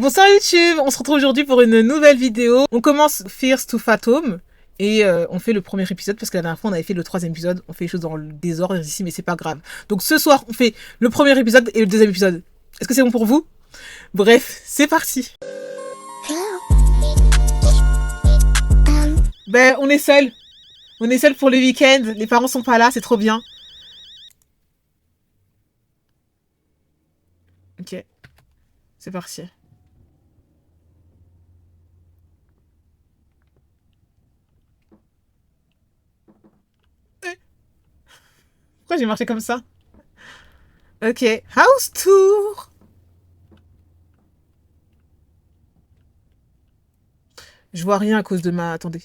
Bonsoir YouTube, on se retrouve aujourd'hui pour une nouvelle vidéo. On commence Fears to Fathom et on fait le premier épisode parce que la dernière fois on avait fait le troisième épisode. On fait les choses dans le désordre ici mais c'est pas grave. Donc ce soir on fait le premier épisode et le deuxième épisode. Est-ce que c'est bon pour vous? Bref, c'est parti. Ben on est seul. On est seul pour le week-end. Les parents sont pas là, c'est trop bien. Ok, c'est parti. Pourquoi j'ai marché comme ça? Ok, house tour. Je vois rien à cause de ma... Attendez.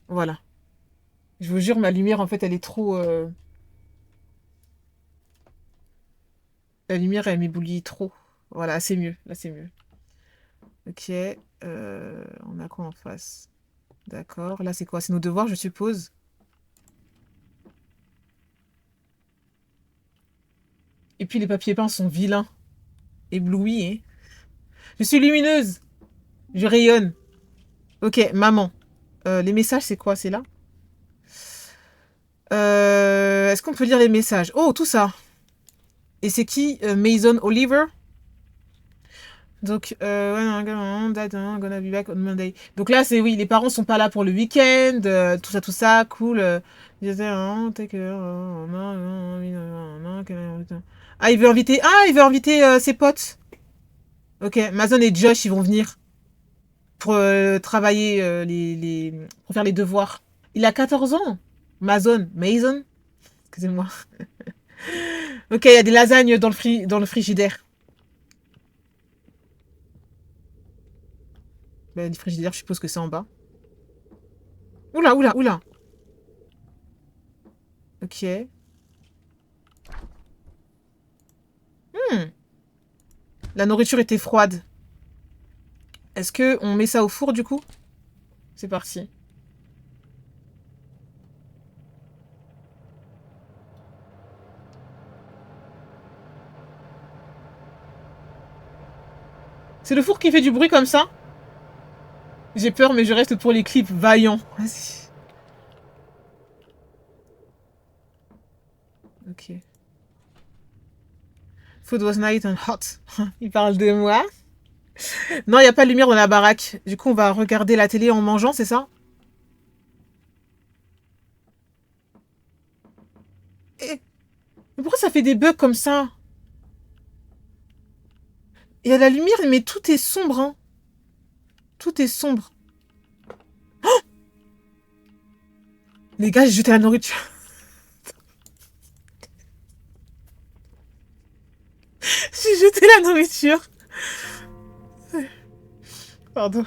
Voilà. Je vous jure, ma lumière, en fait, elle est trop... La lumière, elle m'éblouit trop. Voilà, c'est mieux. Là, c'est mieux. Ok. On a quoi en face? D'accord. Là, c'est quoi? C'est nos devoirs, je suppose. Et puis, les papiers peints sont vilains. Éblouis, hein. Je suis lumineuse. Je rayonne. Ok, maman. Les messages, c'est quoi? C'est là? Est-ce qu'on peut lire les messages? Oh, tout ça. Et c'est qui? Mason Oliver? Donc, gonna be back on Monday. Donc là, c'est oui, les parents sont pas là pour le week-end, tout ça, cool. Il veut inviter ses potes. Ok, Mason et Josh, ils vont venir pour travailler, pour faire les devoirs. Il a 14 ans. Mason, excusez-moi. Ok, il y a des lasagnes dans le frigidaire. Ben, le frigidaire, je suppose que c'est en bas. Oula. Ok. Hmm. La nourriture était froide. Est-ce que on met ça au four du coup? C'est parti. C'est le four qui fait du bruit comme ça? J'ai peur mais je reste pour les clips vaillants. Vas-y. Ok. Food was nice and hot. Il parle de moi. Non, il n'y a pas de lumière dans la baraque. Du coup, on va regarder la télé en mangeant, c'est ça? Eh, mais pourquoi ça fait des bugs comme ça? Il y a la lumière, mais tout est sombre, hein. Tout est sombre. Les gars, j'ai jeté la nourriture. J'ai jeté la nourriture. Pardon.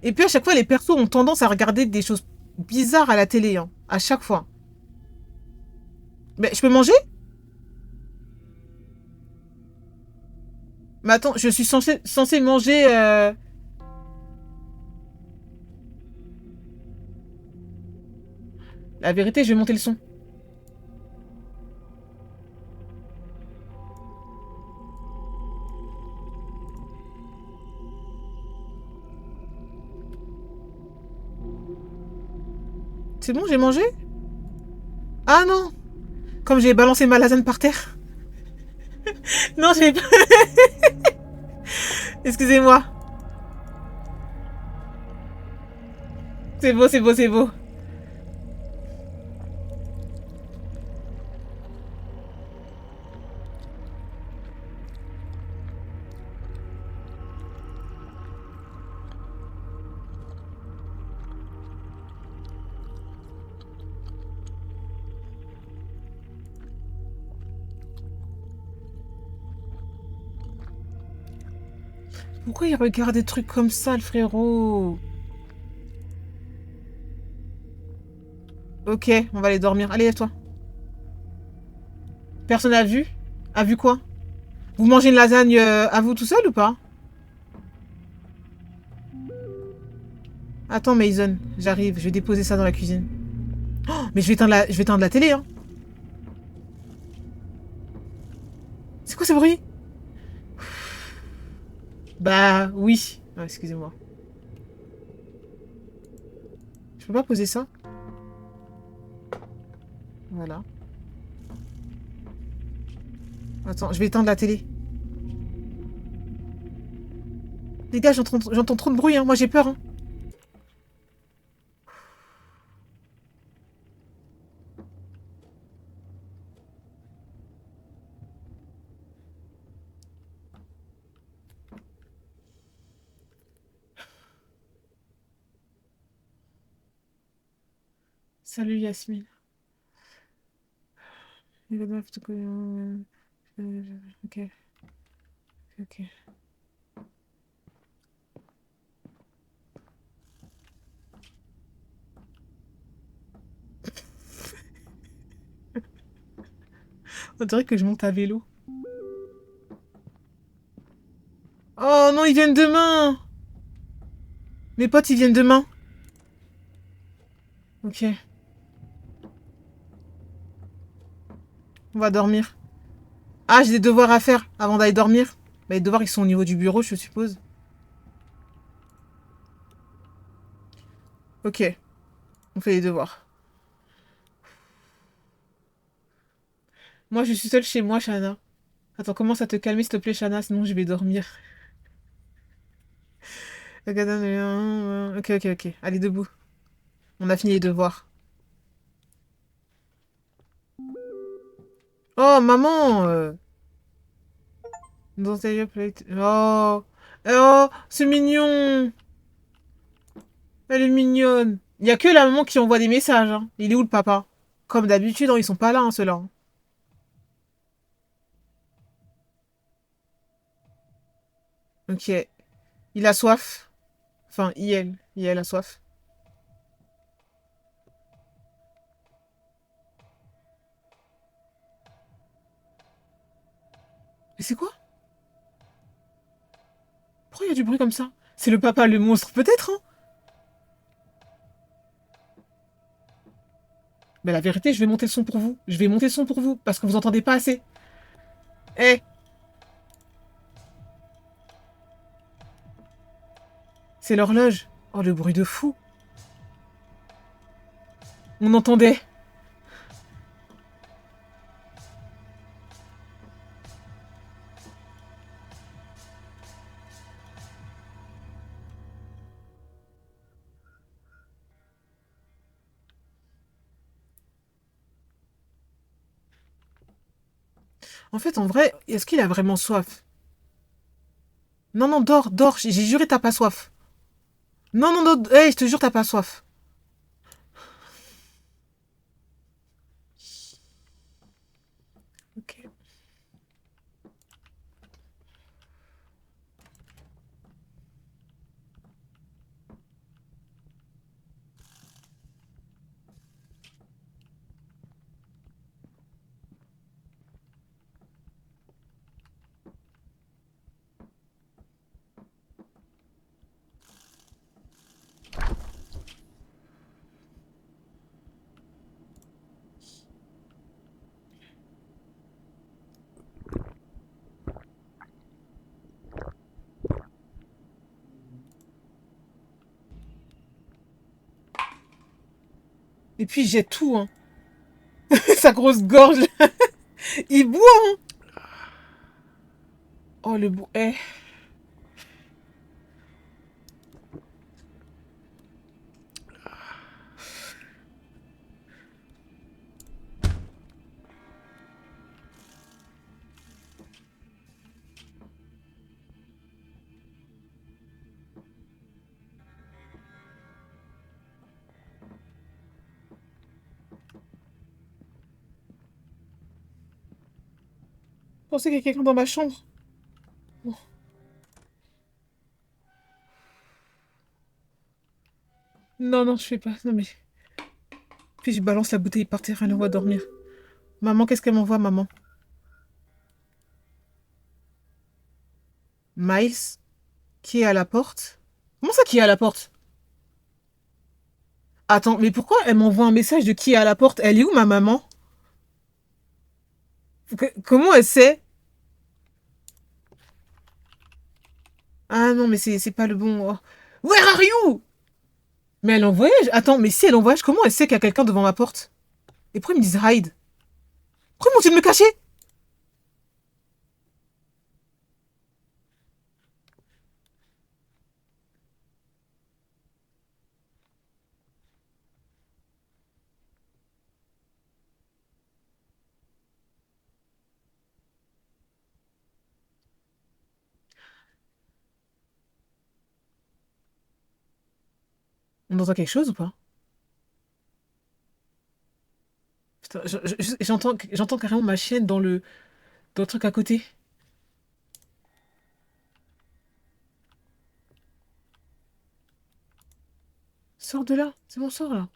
Et puis à chaque fois, les persos ont tendance à regarder des choses bizarres à la télé, hein. À chaque fois. Mais je peux manger? Mais attends, je suis censé manger... La vérité, je vais monter le son. C'est bon, j'ai mangé? Ah non! Comme j'ai balancé ma lasagne par terre. Non, j'ai pas... Excusez-moi. C'est beau. Pourquoi il regarde des trucs comme ça, le frérot? Ok, on va aller dormir. Allez, lève-toi. Personne a vu? A vu quoi? Vous mangez une lasagne à vous tout seul ou pas? Attends, Mason, j'arrive. Je vais déposer ça dans la cuisine. Oh, mais je vais éteindre la télé, hein. C'est quoi ce bruit? Bah oui. Ah, excusez-moi. Je peux pas poser ça? Voilà. Attends, je vais éteindre la télé. Les gars, j'entends trop de bruit, hein. Moi j'ai peur, hein. Salut Yasmine. Ok, ok. On dirait que je monte à vélo. Oh non, ils viennent demain! Mes potes, ils viennent demain. Ok, on va dormir. Ah, j'ai des devoirs à faire avant d'aller dormir. Bah, les devoirs, ils sont au niveau du bureau, je suppose. Ok, on fait les devoirs. Moi, je suis seule chez moi, Shana. Attends, commence à te calmer, s'il te plaît, Shana, sinon je vais dormir. Ok, ok, ok. Allez, debout. On a fini les devoirs. Oh, maman! Dans ta plate. Oh! Oh! C'est mignon! Elle est mignonne! Il y a que la maman qui envoie des messages, hein. Il est où le papa? Comme d'habitude, hein, ils sont pas là, hein, ceux-là, hein. Ok. Il a soif. Enfin, il a soif. Mais c'est quoi? Pourquoi il y a du bruit comme ça? C'est le papa, le monstre, peut-être, hein? Mais la vérité, je vais monter le son pour vous. Je vais monter le son pour vous, parce que vous entendez pas assez. Eh! C'est l'horloge. Oh, le bruit de fou. On entendait. En fait, en vrai, est-ce qu'il a vraiment soif? Non, non, dors, dors. J'ai juré, t'as pas soif. Non, non, non. Hey, je te jure, t'as pas soif. Ok. Et puis, il jette tout, hein. Sa grosse gorge. Il boit, hein. Oh, le bout. Eh. Je pensais qu'il y a quelqu'un dans ma chambre. Bon. Non, non, je fais pas. Non, mais. Puis je balance la bouteille par terre, elle envoie dormir. Maman, qu'est-ce qu'elle m'envoie, maman? Miles, qui est à la porte? Comment ça, qui est à la porte? Attends, mais pourquoi elle m'envoie un message de qui est à la porte? Elle est où, ma maman? Comment elle sait? Ah non, mais c'est pas le bon. Oh. Where are you? Mais elle est en voyage. Attends, mais si elle est en voyage, comment elle sait qu'il y a quelqu'un devant ma porte? Et pourquoi ils me disent hide? Pourquoi ils m'ont dit de me cacher? On entend quelque chose ou pas? Putain, j'entends carrément ma chienne dans le truc à côté. Sors de là. C'est bon, sors là.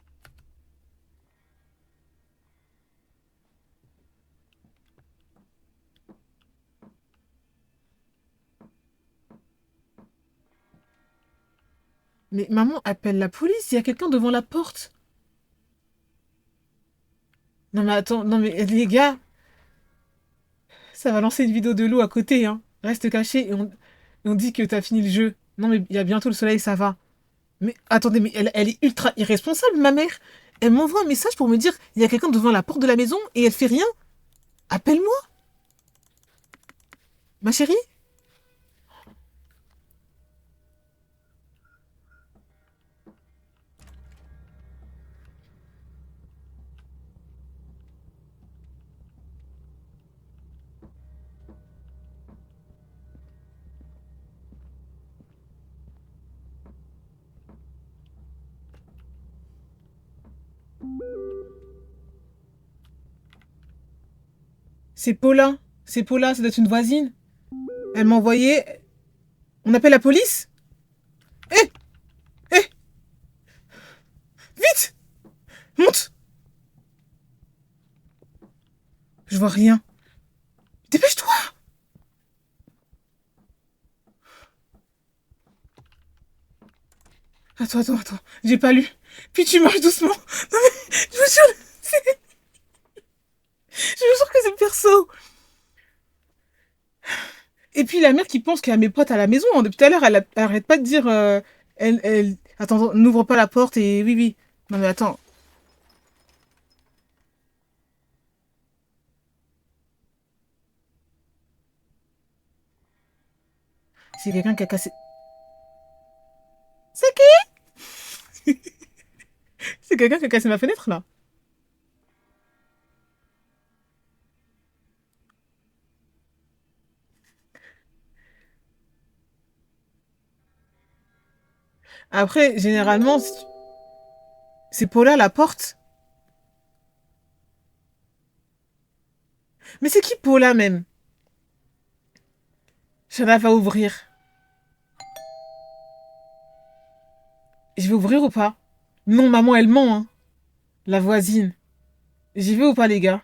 Mais maman, appelle la police. Il y a quelqu'un devant la porte. Non mais attends, non mais les gars, ça va lancer une vidéo de loup à côté, hein. Reste caché et on dit que t'as fini le jeu. Non mais il y a bientôt le soleil, ça va. Mais attendez, mais elle est ultra irresponsable, ma mère. Elle m'envoie un message pour me dire il y a quelqu'un devant la porte de la maison et elle fait rien. Appelle-moi, ma chérie. C'est Paula. C'est Paula, ça doit être une voisine. Elle m'a envoyé. On appelle la police? Hé, hé, vite, monte. Je vois rien. Dépêche-toi. Attends. J'ai pas lu. Puis tu marches doucement. Non mais, je vous jure, je vous jure que c'est perso. Et puis la mère qui pense qu'il y a mes potes à la maison, hein. Depuis tout à l'heure, elle arrête pas de dire. Attends, n'ouvre pas la porte et oui, oui. Non mais attends, c'est quelqu'un qui a cassé. C'est qui? C'est quelqu'un qui a cassé ma fenêtre là. Après, généralement, c'est Paula la porte. Mais c'est qui Paula même? Shana va ouvrir. Je vais ouvrir ou pas? Non, maman, elle ment, hein. La voisine. J'y vais ou pas, les gars?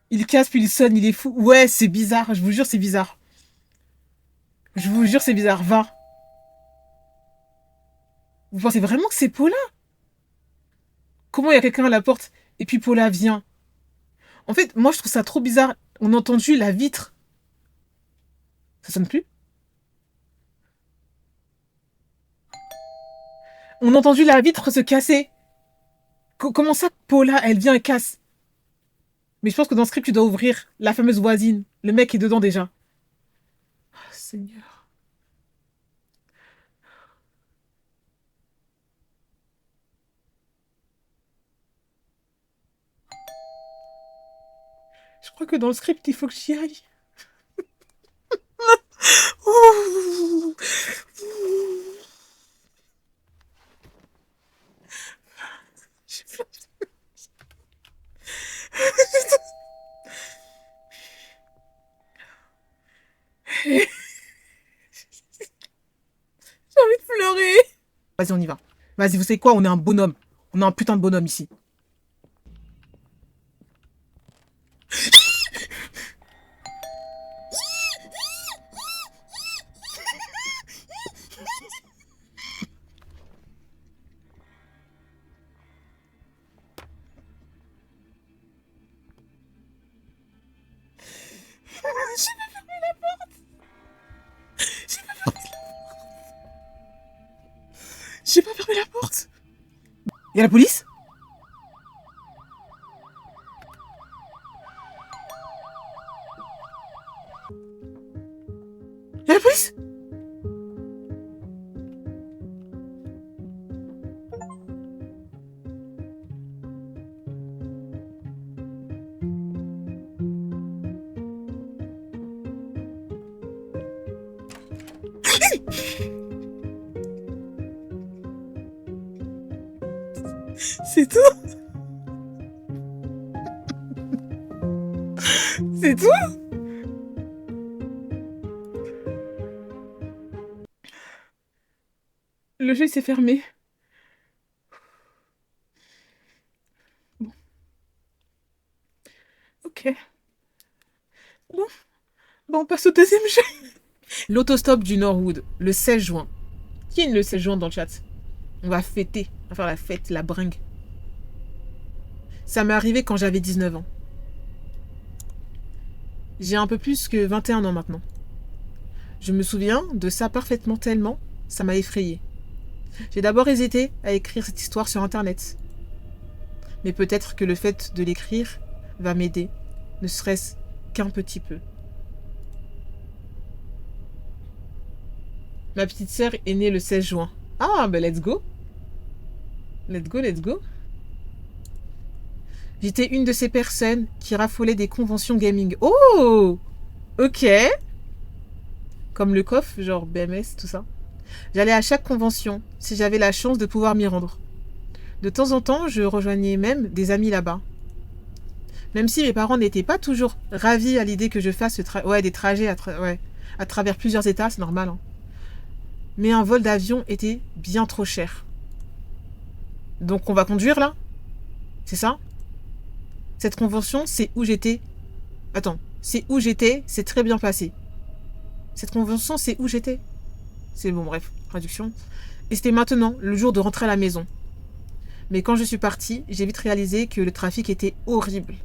Il casse puis il sonne, il est fou. Ouais, c'est bizarre, je vous jure, c'est bizarre. Je vous jure, c'est bizarre. Va. Vous pensez vraiment que c'est Paula? Comment il y a quelqu'un à la porte et puis Paula vient? En fait, moi, je trouve ça trop bizarre. On a entendu la vitre. Ça sonne plus? On a entendu la vitre se casser. Comment ça, Paula, elle vient et casse? Mais je pense que dans le script, tu dois ouvrir la fameuse voisine. Le mec est dedans déjà. Oh, Seigneur. Je crois que dans le script, il faut que j'y aille. Ouh. J'ai envie de pleurer. Vas-y, on y va. Vas-y, vous savez quoi? On est un bonhomme. On est un putain de bonhomme ici. fermer la porte. Il y a la police? Il y a la police? C'est tout? C'est tout? Le jeu s'est fermé. Bon. Ok. Bon, on passe au deuxième jeu. L'autostop du Norwood, le 16 juin. Qui est le 16 juin dans le chat? On va fêter. On va faire la fête, la bringue. Ça m'est arrivé quand j'avais 19 ans. J'ai un peu plus que 21 ans maintenant. Je me souviens de ça parfaitement tellement ça m'a effrayée. J'ai d'abord hésité à écrire cette histoire sur internet. Mais peut-être que le fait de l'écrire va m'aider, ne serait-ce qu'un petit peu. Ma petite sœur est née le 16 juin. Ah, ben let's go. Let's go, let's go. J'étais une de ces personnes qui raffolaient des conventions gaming. Oh! Ok. Comme le coff, genre BMS, tout ça. J'allais à chaque convention, si j'avais la chance de pouvoir m'y rendre. De temps en temps, je rejoignais même des amis là-bas. Même si mes parents n'étaient pas toujours ravis à l'idée que je fasse des trajets à travers plusieurs États, c'est normal. Hein. Mais un vol d'avion était bien trop cher. Donc on va conduire là? C'est ça? Cette convention, c'est où j'étais. Attends, c'est où j'étais, c'est très bien passé. Cette convention, c'est où j'étais. C'est bon, bref, traduction. Et c'était maintenant, le jour de rentrer à la maison. Mais quand je suis partie, j'ai vite réalisé que le trafic était horrible.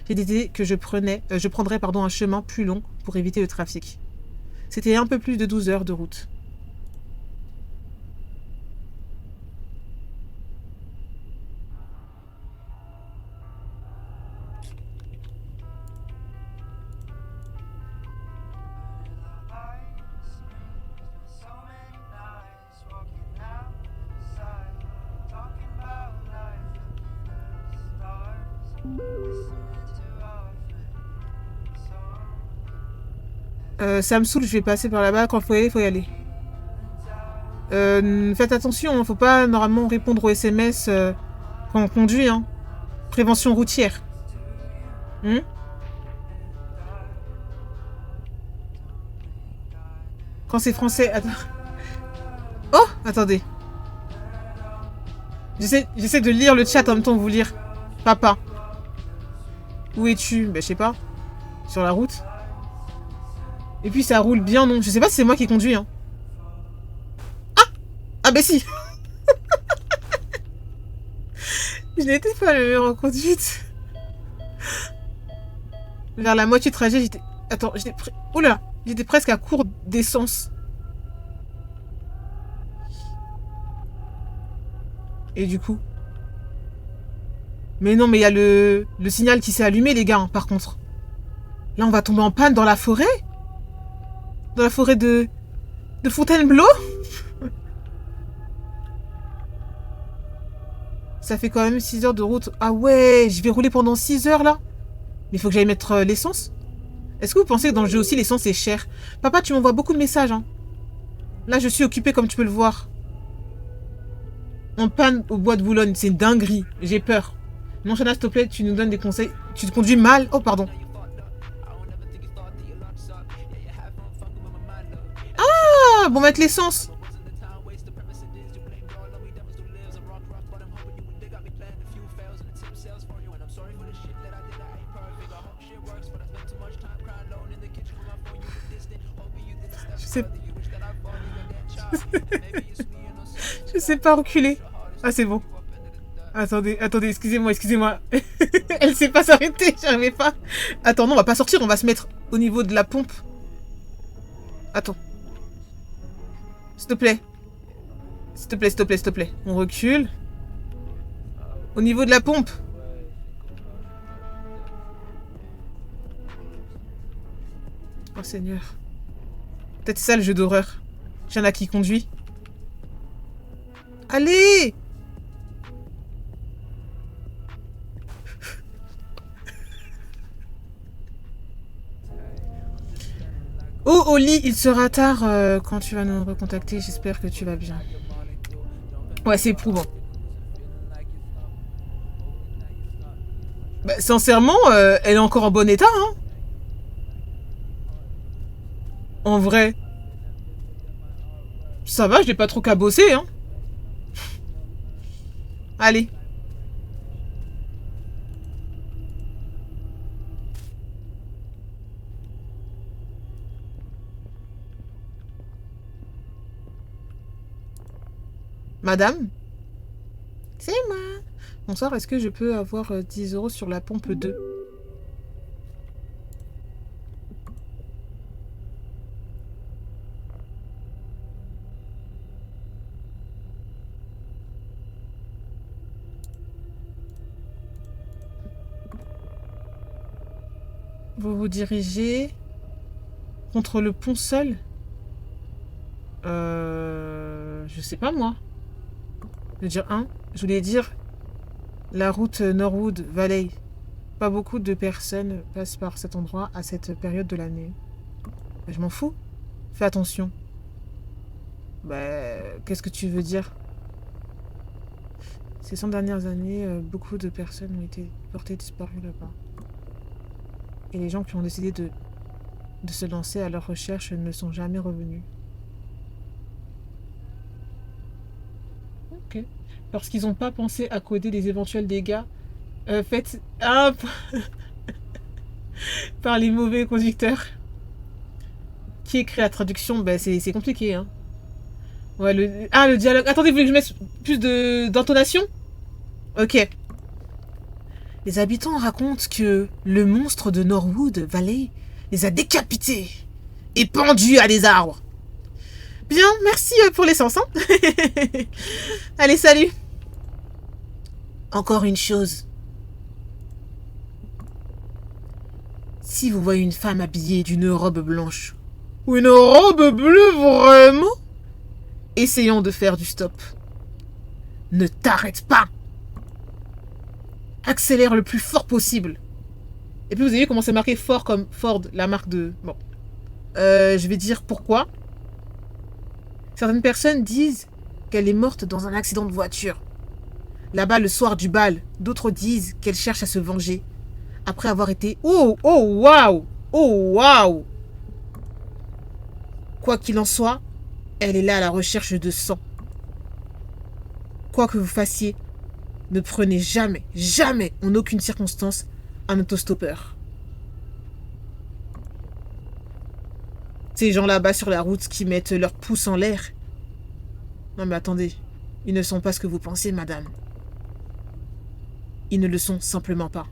J'ai décidé que je prendrais un chemin plus long pour éviter le trafic. C'était un peu plus de 12 heures de route. Ça me saoule, je vais passer par là-bas. Quand il faut y aller. Faites attention, hein, faut pas normalement répondre aux SMS quand on conduit. Hein. Prévention routière. Quand c'est français... Attends. Oh, attendez. J'essaie de lire le chat en même temps que vous lire. Papa. Où es-tu? Ben, je sais pas. Sur la route. Et puis ça roule bien, non? Je sais pas si c'est moi qui conduis, hein. Ah ben si. Je n'étais pas le meilleur en conduite. Vers la moitié du trajet, j'étais... Attends, Oula, j'étais presque à court d'essence. Et du coup... Mais non, mais il y a le signal qui s'est allumé, les gars, hein, par contre. Là, on va tomber en panne dans la forêt? Dans la forêt de Fontainebleau? Ça fait quand même 6 heures de route. Ah ouais, je vais rouler pendant 6 heures, là? Mais il faut que j'aille mettre l'essence. Est-ce que vous pensez que dans le jeu aussi, l'essence est chère? Papa, tu m'envoies beaucoup de messages, hein. Là, je suis occupée, comme tu peux le voir. En panne au bois de Boulogne, c'est une dinguerie. J'ai peur. Non, Shana, s'il te plaît, tu nous donnes des conseils. Tu te conduis mal. Oh, pardon. Ah, bon, mettre l'essence. Je sais pas reculer. Ah, c'est bon. Attendez, excusez-moi. Elle sait pas s'arrêter, j'arrivais pas. Attends, non, on va pas sortir, on va se mettre au niveau de la pompe. Attends. S'il te plaît. S'il te plaît, s'il te plaît, s'il te plaît. On recule. Au niveau de la pompe. Oh Seigneur. Peut-être ça le jeu d'horreur. Il y en a qui conduit. Allez! Oh Oli, il sera tard quand tu vas nous recontacter. J'espère que tu vas bien. Ouais, c'est éprouvant. Bah, sincèrement, elle est encore en bon état, hein. En vrai. Ça va, je l'ai pas trop cabossé, hein. Allez. Madame? C'est moi. Bonsoir, est-ce que je peux avoir 10 € sur la pompe 2? Vous vous dirigez contre le pont seul? Je sais pas moi. Je veux dire, je voulais dire la route Norwood Valley. Pas beaucoup de personnes passent par cet endroit à cette période de l'année. Je m'en fous. Fais attention. Bah, qu'est-ce que tu veux dire? Ces 100 dernières années, beaucoup de personnes ont été portées disparues là-bas. Et les gens qui ont décidé de se lancer à leur recherche ne sont jamais revenus. Ok. Parce qu'ils n'ont pas pensé à coder les éventuels dégâts faits par les mauvais conducteurs. Qui écrit la traduction? Ben, c'est compliqué, hein. Ouais, le dialogue. Attendez, vous voulez que je mette plus d'intonation? Ok. Les habitants racontent que le monstre de Norwood Valley les a décapités et pendus à des arbres. Bien, merci pour l'essence, hein. Allez, salut. Encore une chose. Si vous voyez une femme habillée d'une robe blanche, ou une robe bleue vraiment, essayons de faire du stop. Ne t'arrête pas. Accélère le plus fort possible. Et puis vous avez vu comment c'est marqué fort comme Ford, la marque de... Bon. Je vais dire pourquoi. Certaines personnes disent qu'elle est morte dans un accident de voiture. Là-bas, le soir du bal, d'autres disent qu'elle cherche à se venger. Après avoir été... Oh, oh, waouh! Oh, waouh! Quoi qu'il en soit, elle est là à la recherche de sang. Quoi que vous fassiez, ne prenez jamais, jamais, en aucune circonstance, un autostoppeur. Ces gens là-bas sur la route qui mettent leurs pouces en l'air. Non mais attendez, ils ne sont pas ce que vous pensez, madame. Ils ne le sont simplement pas.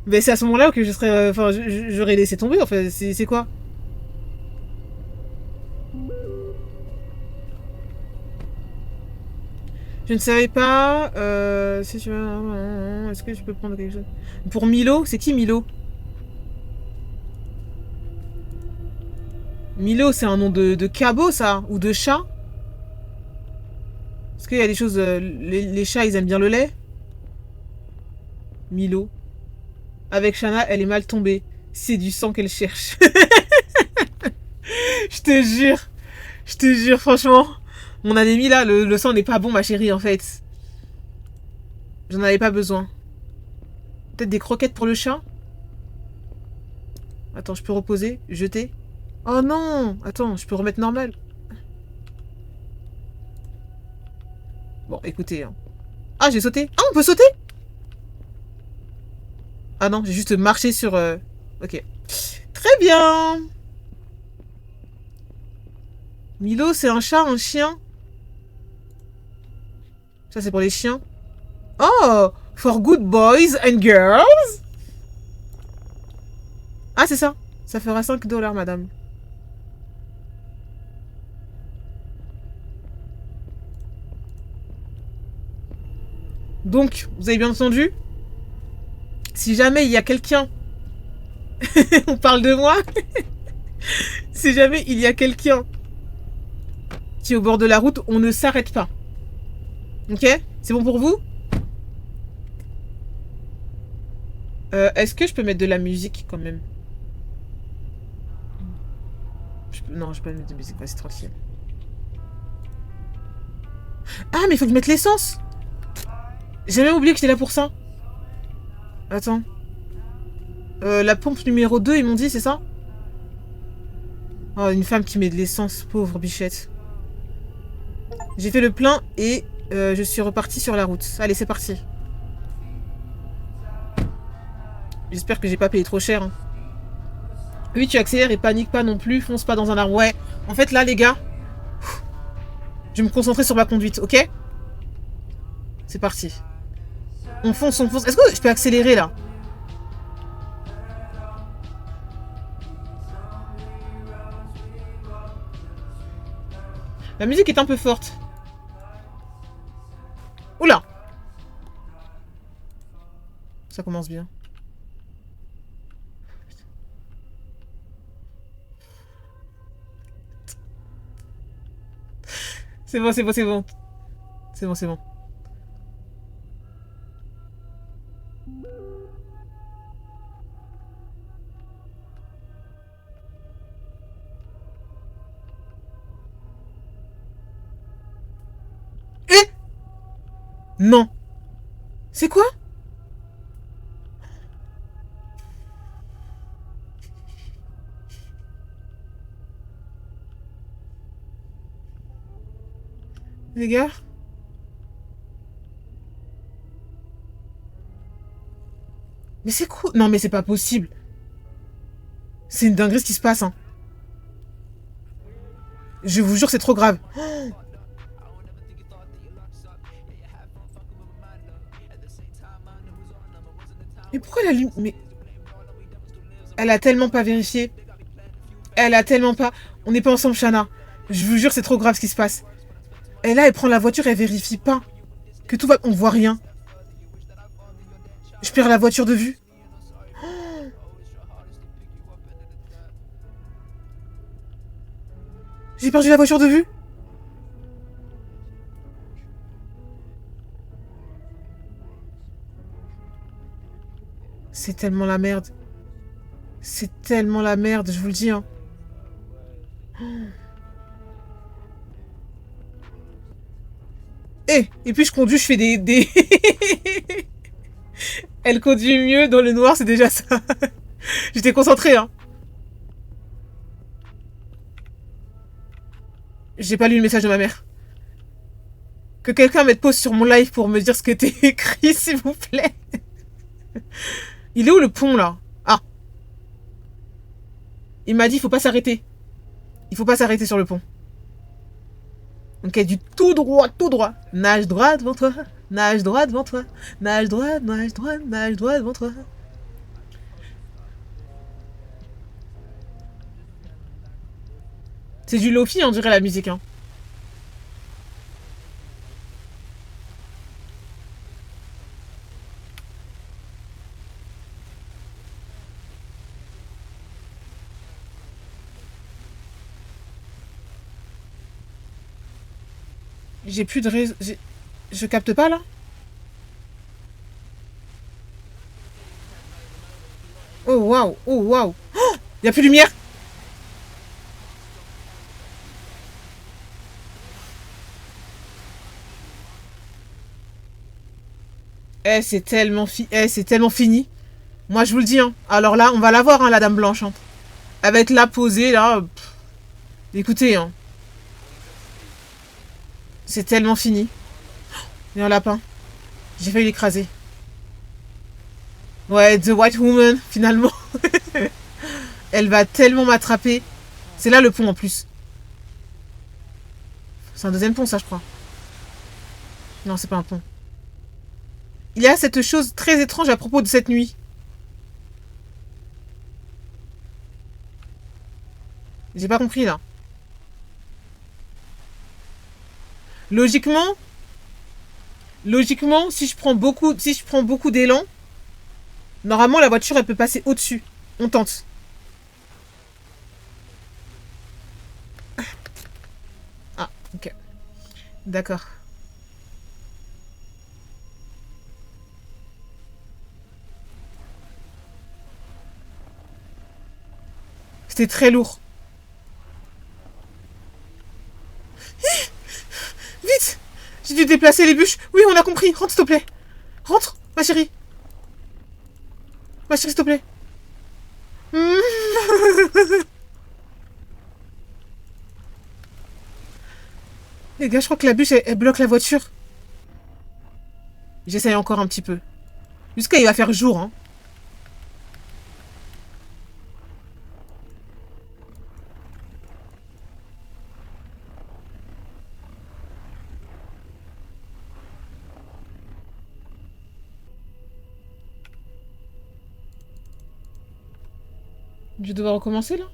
Mais c'est à ce moment-là que je serais... Enfin, j'aurais laissé tomber, en fait. C'est quoi? Je ne savais pas... si tu veux... Est-ce que je peux prendre quelque chose? Pour Milo? C'est qui Milo? Milo, c'est un nom de cabot, ça? Ou de chat? Est-ce qu'il y a des choses... les chats, ils aiment bien le lait? Milo. Avec Shanna, elle est mal tombée. C'est du sang qu'elle cherche. Je te jure. Je te jure, franchement. Mon anémie, là, le sang n'est pas bon, ma chérie, en fait. J'en avais pas besoin. Peut-être des croquettes pour le chat? Attends, je peux reposer? Jeter? Oh non! Attends, je peux remettre normal? Bon, écoutez. Hein. Ah, j'ai sauté. Ah, on peut sauter? Ah non, j'ai juste marché sur... Ok. Très bien. Milo, c'est un chat, un chien? Ça, c'est pour les chiens. Oh! For good boys and girls? Ah, c'est ça. Ça fera 5 $, madame. Donc, vous avez bien entendu? Si jamais il y a quelqu'un... On parle de moi. Si jamais il y a quelqu'un qui est au bord de la route, on ne s'arrête pas. Ok? C'est bon pour vous? Est-ce que je peux mettre de la musique quand même? Non, je peux pas mettre de musique, c'est tranquille. Ah, mais il faut que je mette l'essence! J'ai même oublié que j'étais là pour ça. Attends. La pompe numéro 2, ils m'ont dit, c'est ça? Oh, une femme qui met de l'essence, pauvre bichette. J'ai fait le plein et je suis repartie sur la route. Allez, c'est parti. J'espère que j'ai pas payé trop cher. Hein. Oui, tu accélères et panique pas non plus. Fonce pas dans un arbre. Ouais. En fait, là, les gars, je vais me concentrer sur ma conduite, ok? C'est parti. On fonce, on fonce. Est-ce que je peux accélérer, là? La musique est un peu forte. Oula! Ça commence bien. C'est bon, c'est bon, c'est bon. C'est bon, c'est bon. Eh! Non. C'est quoi? Les gars? Mais c'est quoi? Non, mais c'est pas possible. C'est une dinguerie ce qui se passe, hein. Je vous jure, c'est trop grave. Mais pourquoi elle allume? Mais... Elle a tellement pas vérifié. Elle a tellement pas... On n'est pas ensemble, Shana. Je vous jure, c'est trop grave ce qui se passe. Et là, elle prend la voiture, elle vérifie pas. Que tout va... On voit rien. Je perds la voiture de vue. J'ai perdu la voiture de vue. C'est tellement la merde. C'est tellement la merde, je vous le dis, hein. Et puis je conduis, je fais des... Elle conduit mieux dans le noir, c'est déjà ça. J'étais concentrée, hein. J'ai pas lu le message de ma mère. Que quelqu'un mette pause sur mon live pour me dire ce que t'es écrit, s'il vous plaît. Il est où le pont, là? Ah. Il m'a dit, il faut pas s'arrêter. Il faut pas s'arrêter sur le pont. Ok, du tout droit, tout droit. Nage droit devant toi. Nage droit devant toi. Nage droit, nage droit, nage droit devant toi. C'est du Lofi, on dirait la musique, hein. J'ai plus de réseau. Je capte pas là? Oh waouh! Oh waouh! Oh, y a plus de lumière! C'est tellement fini. Moi je vous le dis, hein. Alors là, on va la voir, hein, la dame blanche. Hein. Elle va être là posée, là. Pff. Écoutez, hein. C'est tellement fini. Il y a un lapin. J'ai failli l'écraser. Ouais, The White Woman, finalement. Elle va tellement m'attraper. C'est là le pont en plus. C'est un deuxième pont, ça, je crois. Non, c'est pas un pont. Il y a cette chose très étrange à propos de cette nuit. J'ai pas compris, là. Logiquement, si je prends beaucoup d'élan, normalement, la voiture, elle peut passer au-dessus. On tente. Ah, ok. D'accord. C'était très lourd. Vite! J'ai dû déplacer les bûches. Oui, on a compris. Rentre, s'il te plaît. Rentre, ma chérie. Ma chérie, s'il te plaît. Les gars, je crois que la bûche, elle bloque la voiture. J'essaye encore un petit peu. Jusqu'à il va faire jour, hein. Je vais devoir recommencer, là?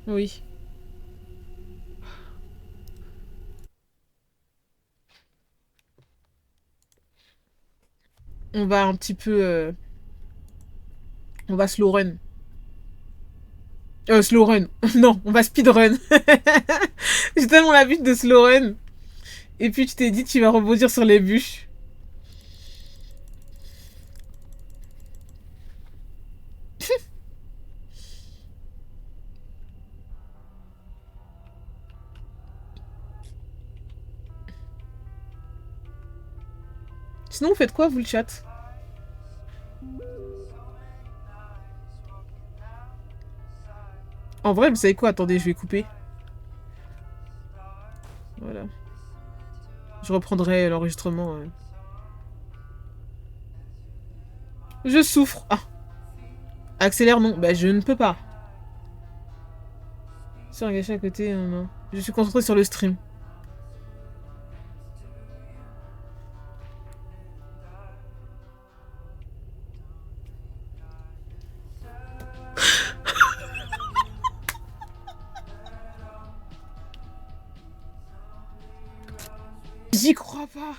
Oui. On va un petit peu... On va slow run. Slow run. Non, on va speed run. J'ai tellement l'habitude de slow run. Et puis tu t'es dit, tu vas rebondir sur les bûches. Sinon, vous faites quoi, vous, le chat? En vrai, vous savez quoi? Attendez, je vais couper. Voilà. Je reprendrai l'enregistrement. Je souffre. Ah. Accélère, non. Bah, je ne peux pas. Sur un gâchis à côté, non. Je suis concentré sur le stream. J'y crois pas.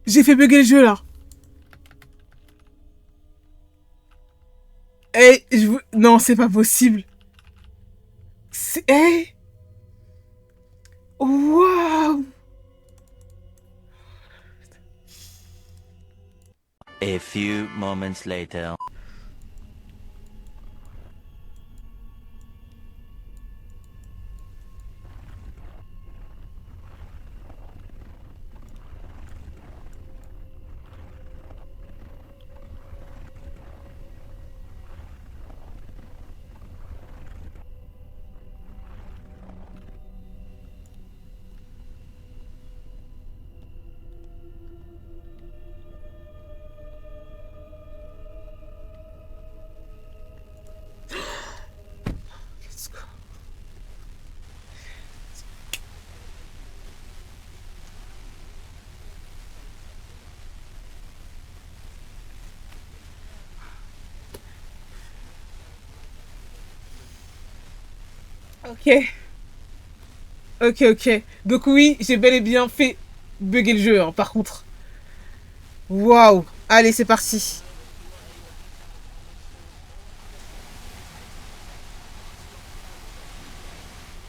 J'ai fait bugger le jeu, là. Eh, non, c'est pas possible. C'est... Eh. Waouh. A few moments later. Let's go. Ok. Ok, ok. Donc oui, j'ai bel et bien fait bugger le jeu, hein, par contre. Waouh. Allez, c'est parti.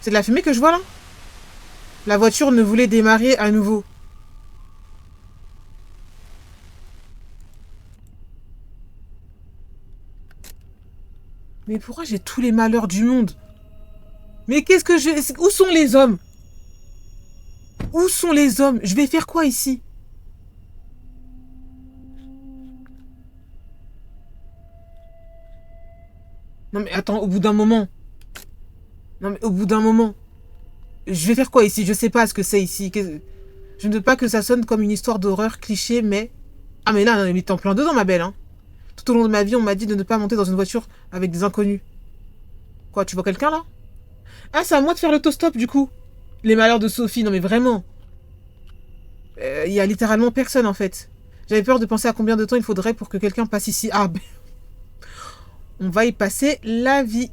C'est de la fumée que je vois, là? La voiture ne voulait démarrer à nouveau. Mais pourquoi j'ai tous les malheurs du monde? Mais qu'est-ce que je... Où sont les hommes? Où sont les hommes? Je vais faire quoi ici? Non mais attends, au bout d'un moment. Non mais au bout d'un moment. Je vais faire quoi ici? Je sais pas ce que c'est ici. Je ne veux pas que ça sonne comme une histoire d'horreur cliché, mais... Ah mais là, t'es en plein dedans, ma belle, hein. Tout au long de ma vie, on m'a dit de ne pas monter dans une voiture avec des inconnus. Quoi, tu vois quelqu'un, là? Ah, c'est à moi de faire l'autostop, du coup. Les malheurs de Sophie, non mais vraiment. Il y a littéralement personne, en fait. J'avais peur de penser à combien de temps il faudrait pour que quelqu'un passe ici. Ah, ben... On va y passer la vie.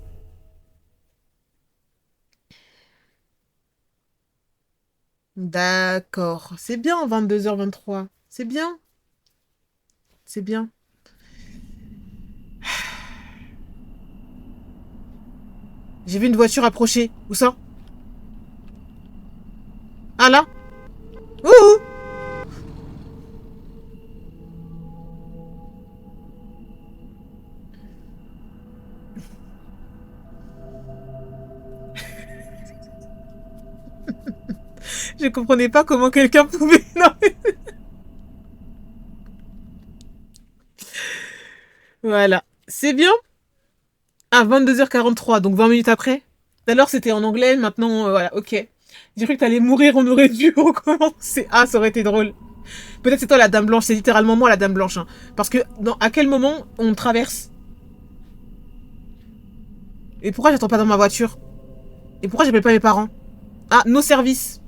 D'accord. C'est bien, 22h23. C'est bien. C'est bien. J'ai vu une voiture approcher. Où ça? Ah là? Ouh! Je comprenais pas comment quelqu'un pouvait... Non. Voilà. C'est bien. Ah, 22h43, donc 20 minutes après. Tout à l'heure, c'était en anglais, maintenant, voilà, ok. J'ai cru que t'allais mourir, on aurait dû recommencer. Ah, ça aurait été drôle. Peut-être c'est toi la dame blanche, c'est littéralement moi la dame blanche. Hein. Parce que, à quel moment on traverse? Et pourquoi j'attends pas dans ma voiture? Et pourquoi j'appelle pas mes parents? Ah, nos services.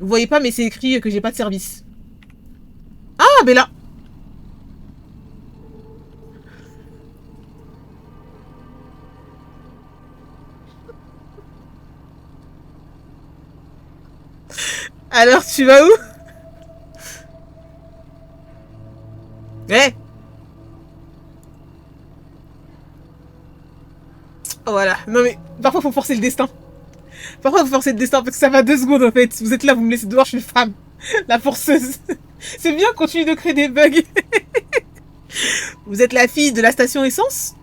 Vous voyez pas, mais c'est écrit que j'ai pas de service. Ah, Bella. Alors, tu vas où? Eh hey. Oh, voilà. Non mais, parfois faut forcer le destin. Parfois faut forcer le destin parce que ça va 2 secondes en fait. Vous êtes là, vous me laissez dehors, je suis une femme. La forceuse. C'est bien, continue de créer des bugs. Vous êtes la fille de la station essence?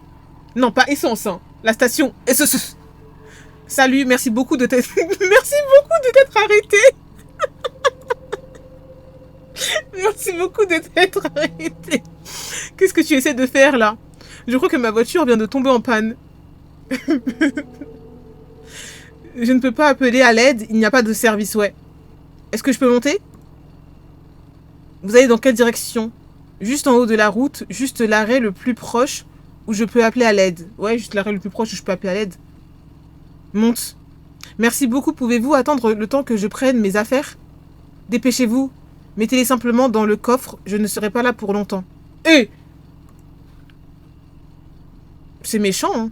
Non, pas essence, hein. La station essence. Salut, merci beaucoup de t'être... merci beaucoup de t'être arrêté. Merci beaucoup de t'être arrêté. Qu'est-ce que tu essaies de faire là? Je crois que ma voiture vient de tomber en panne. Je ne peux pas appeler à l'aide, il n'y a pas de service, ouais. Est-ce que je peux monter? Vous allez dans quelle direction? Juste en haut de la route, juste l'arrêt le plus proche où je peux appeler à l'aide. Ouais, juste l'arrêt le plus proche où je peux appeler à l'aide. Monte. Merci beaucoup, pouvez-vous attendre le temps que je prenne mes affaires? Dépêchez-vous. Mettez-les simplement dans le coffre, je ne serai pas là pour longtemps. Eh! C'est méchant, hein.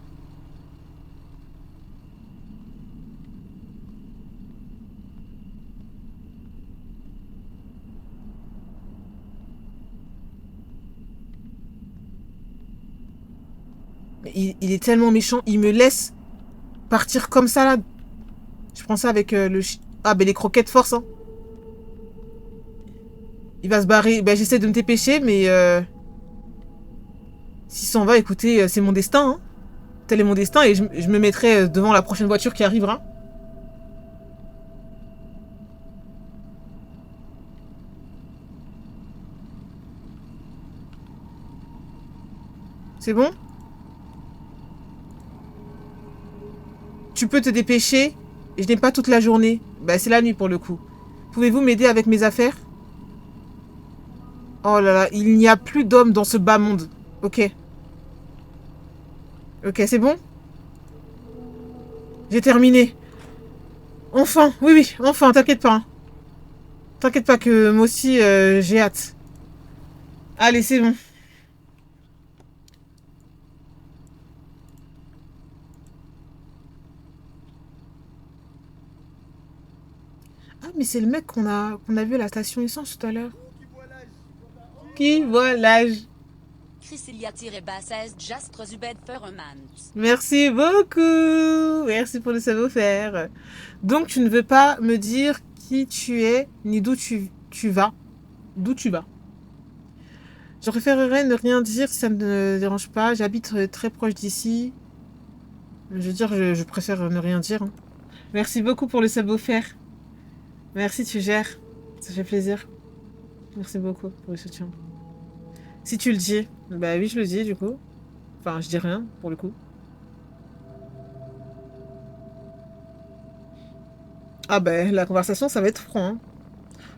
Il est tellement méchant, il me laisse partir comme ça là. Je prends ça avec le... Ah, ben les croquettes force, hein. Il va se barrer. Ben j'essaie de me dépêcher, mais... S'il s'en va, écoutez, c'est mon destin, hein. Tel est mon destin, et je me mettrai devant la prochaine voiture qui arrivera. C'est bon? Tu peux te dépêcher? Je n'ai pas toute la journée. Bah, c'est la nuit pour le coup. Pouvez-vous m'aider avec mes affaires? Oh là là, il n'y a plus d'hommes dans ce bas monde. Ok. Ok, c'est bon? J'ai terminé. Enfin, oui, oui, enfin, t'inquiète pas. Hein. T'inquiète pas que moi aussi, j'ai hâte. Allez, c'est bon. Ah, mais c'est le mec qu'on a vu à la station essence tout à l'heure. Qui voit l'âge? Merci beaucoup. Merci pour le savoir-faire. Donc, tu ne veux pas me dire qui tu es, ni d'où tu vas. D'où tu vas. Je préférerais ne rien dire si ça ne me dérange pas. J'habite très proche d'ici. Je veux dire, je préfère ne rien dire. Hein. Merci beaucoup pour le savoir-faire. Merci, tu gères. Ça fait plaisir. Merci beaucoup pour le soutien. Si tu le dis, bah oui, je le dis du coup. Enfin, je dis rien pour le coup. Ah ben, la conversation, ça va être franc. Hein.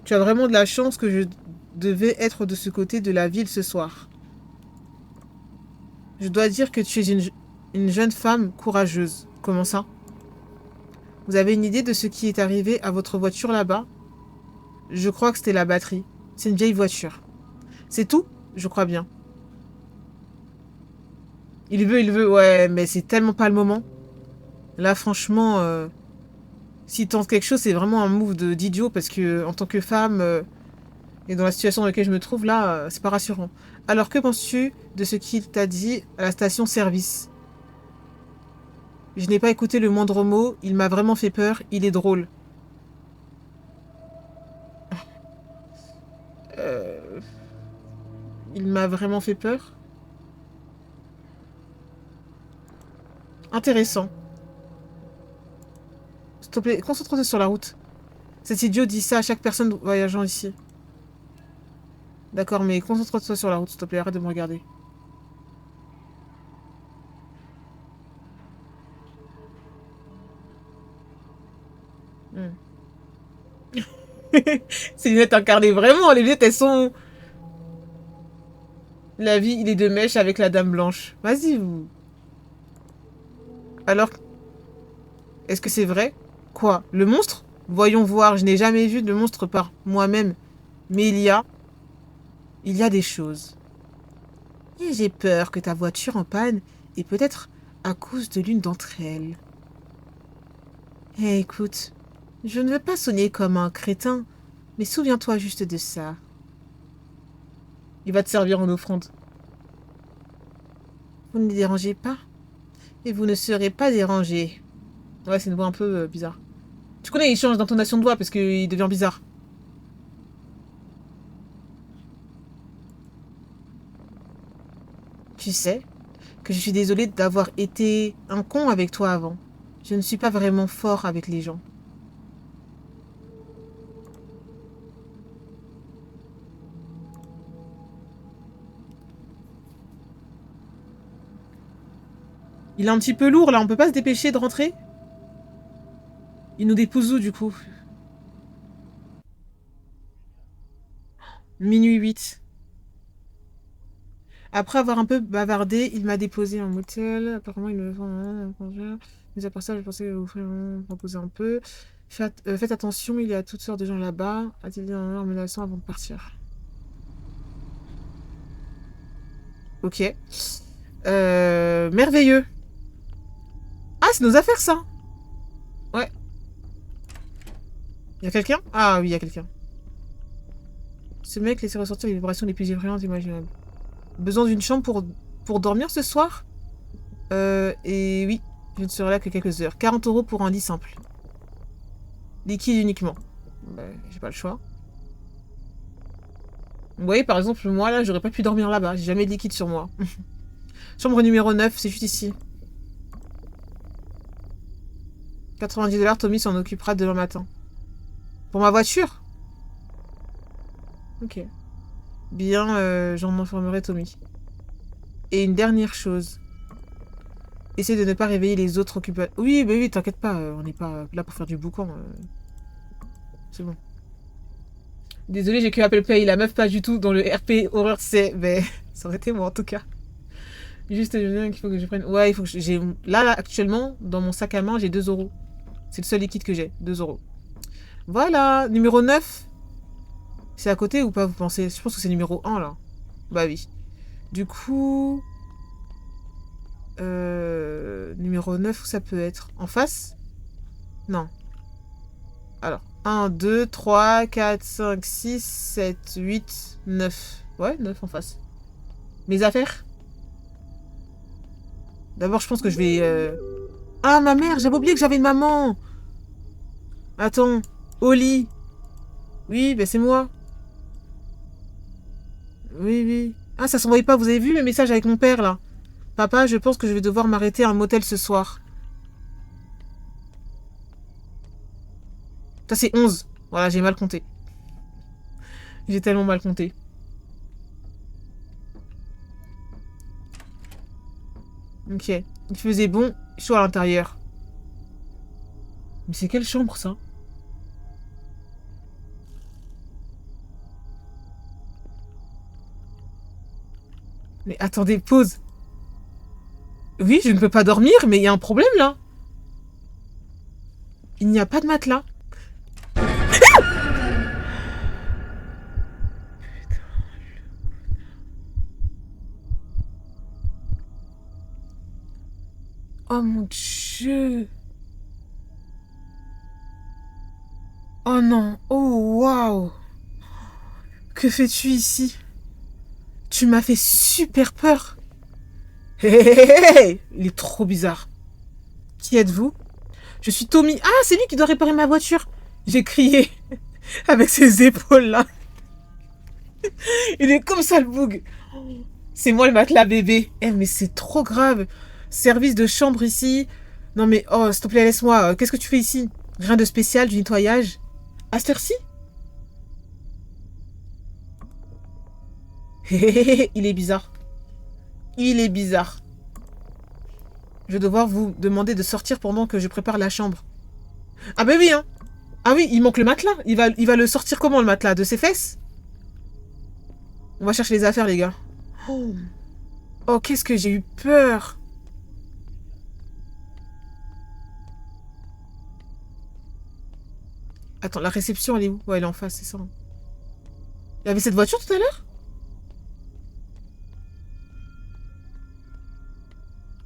Tu as vraiment de la chance que je devais être de ce côté de la ville ce soir. Je dois dire que tu es une jeune femme courageuse. Comment ça? Vous avez une idée de ce qui est arrivé à votre voiture là-bas? Je crois que c'était la batterie. C'est une vieille voiture. C'est tout? Je crois bien. Il veut, ouais, mais c'est tellement pas le moment. Là, franchement, s'il tente quelque chose, c'est vraiment un move d'idiot parce que, en tant que femme, et dans la situation dans laquelle je me trouve, là, c'est pas rassurant. Alors, que penses-tu de ce qu'il t'a dit à la station-service? Je n'ai pas écouté le moindre mot, il m'a vraiment fait peur, il est drôle. Euh, il m'a vraiment fait peur? Intéressant. S'il te plaît, concentre-toi sur la route. Cet idiot dit ça à chaque personne voyageant ici. D'accord, mais concentre-toi sur la route, s'il te plaît, arrête de me regarder. Hmm. Ces lunettes incarnées, vraiment, les lunettes, elles sont... La vie, il est de mèche avec la dame blanche. Vas-y, vous. Alors, est-ce que c'est vrai? Quoi? Le monstre? Voyons voir, je n'ai jamais vu de monstre par moi-même. Mais il y a des choses. Et j'ai peur que ta voiture en panne, et peut-être à cause de l'une d'entre elles. Eh, écoute, je ne veux pas sonner comme un crétin, mais souviens-toi juste de ça. Il va te servir en offrande. Vous ne les dérangez pas, et vous ne serez pas dérangé. Ouais, c'est une voix un peu bizarre. Tu connais, il change d'intonation de voix parce qu'il devient bizarre. Tu sais que je suis désolée d'avoir été un con avec toi avant. Je ne suis pas vraiment fort avec les gens. Il est un petit peu lourd là, on peut pas se dépêcher de rentrer? Il nous dépose où du coup? Minuit 8. Après avoir un peu bavardé, il m'a déposé en motel. Apparemment, il me fait un congé. Mais à part ça, je pensais vous reposer un peu. Faites attention, il y a toutes sortes de gens là-bas. A-t-il dit un menaçant avant de partir? Ok. Merveilleux. Ah, c'est nos affaires, ça. Ouais. Il y a quelqu'un? Ah oui, il y a quelqu'un. Ce mec laissait ressortir les vibrations les plus effrayantes imaginables. Besoin d'une chambre pour dormir ce soir? Et oui, je ne serai là que quelques heures. 40 € pour un lit simple. Liquide uniquement. Ben, j'ai pas le choix. Vous voyez, par exemple, moi, là, j'aurais pas pu dormir là-bas. J'ai jamais de liquide sur moi. Chambre numéro 9, c'est juste ici. 90 $, Tommy s'en occupera demain matin. Pour ma voiture? Ok. Bien, j'en informerai Tommy. Et une dernière chose. Essaye de ne pas réveiller les autres occupants. Oui, bah oui, t'inquiète pas, on n'est pas là pour faire du boucan. C'est bon. Désolé, j'ai que Apple Pay. La meuf, pas du tout dans le RP horreur, c'est. Mais ça aurait été moi en tout cas. Juste, je veux dire qu'il faut que je prenne. Ouais, il faut que j'ai. Là, actuellement, dans mon sac à main, j'ai 2 €. C'est le seul liquide que j'ai. 2 €. Voilà, numéro 9. C'est à côté ou pas, vous pensez? Je pense que c'est numéro 1 là. Bah oui. Du coup. Numéro 9, où ça peut être? En face? Non. Alors, 1, 2, 3, 4, 5, 6, 7, 8, 9. Ouais, 9 en face. Mes affaires? D'abord, je pense que je vais... Ah, ma mère, j'avais oublié que j'avais une maman. Attends, Oli. Oui, ben c'est moi. Oui, oui. Ah, ça s'envoyait pas, vous avez vu mes messages avec mon père, là? Papa, je pense que je vais devoir m'arrêter à un motel ce soir. Ça, c'est 11. Voilà, j'ai mal compté. J'ai tellement mal compté. Ok. Il faisait bon, chaud à l'intérieur. Mais c'est quelle chambre, ça? Mais attendez, pause. Oui, je ne peux pas dormir, mais il y a un problème, là. Il n'y a pas de matelas. Oh mon Dieu. Oh non. Oh waouh. Que fais-tu ici? Tu m'as fait super peur. Hé hé hé hé. Il est trop bizarre. Qui êtes-vous? Je suis Tommy. Ah, c'est lui qui doit réparer ma voiture. J'ai crié avec ses épaules-là. Il est comme ça, le boug. C'est moi le matelas bébé. Eh, mais c'est trop grave. Service de chambre ici. Non, mais oh, s'il te plaît, laisse-moi. Qu'est-ce que tu fais ici? Rien de spécial, du nettoyage. À cette heure-ci? Hé hé hé hé. Il est bizarre. Il est bizarre. Je vais devoir vous demander de sortir pendant que je prépare la chambre. Ah, bah oui, hein. Ah oui, il manque le matelas. Il va le sortir comment, le matelas? De ses fesses? On va chercher les affaires, les gars. Oh, oh, qu'est-ce que j'ai eu peur. Attends, la réception, elle est où? Ouais, elle est en face, c'est ça. Il y avait cette voiture tout à l'heure?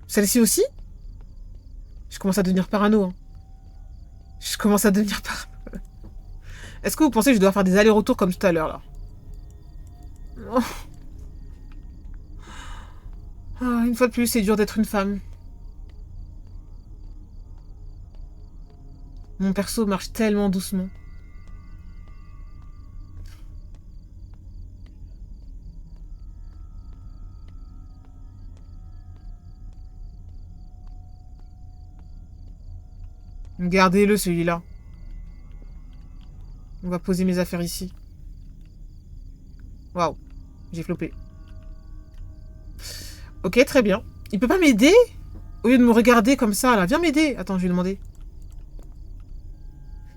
Celle-ci aussi? Je commence à devenir parano, hein. Je commence à devenir parano. Est-ce que vous pensez que je dois faire des allers-retours comme tout à l'heure, là? Oh. Ah, une fois de plus, c'est dur d'être une femme. Mon perso marche tellement doucement. Gardez-le, celui-là. On va poser mes affaires ici. Waouh, j'ai flopé. Ok, très bien. Il peut pas m'aider? Au lieu de me regarder comme ça, là. Viens m'aider. Attends, je vais lui demander.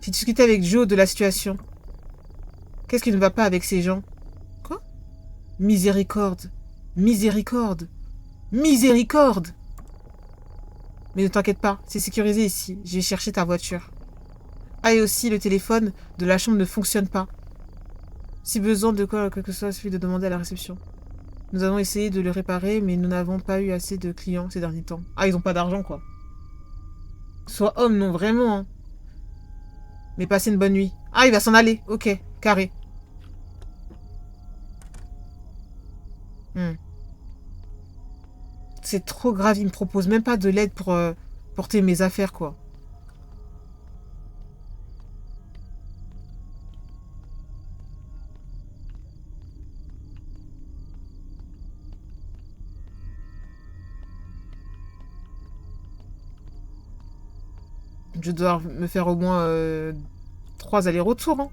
J'ai discuté avec Joe de la situation. Qu'est-ce qui ne va pas avec ces gens? Quoi? Miséricorde. Miséricorde. Miséricorde. Mais ne t'inquiète pas, c'est sécurisé ici. J'ai cherché ta voiture. Ah, et aussi, le téléphone de la chambre ne fonctionne pas. Si besoin de quoi que ce soit, suffit de demander à la réception. Nous avons essayé de le réparer, mais nous n'avons pas eu assez de clients ces derniers temps. Ah, ils ont pas d'argent, quoi. Sois homme, non, vraiment, hein. Mais passez une bonne nuit. Ah, il va s'en aller. Ok, carré. Hmm. C'est trop grave, il me propose même pas de l'aide pour porter mes affaires, quoi. Je dois me faire au moins 3 allers-retours, hein.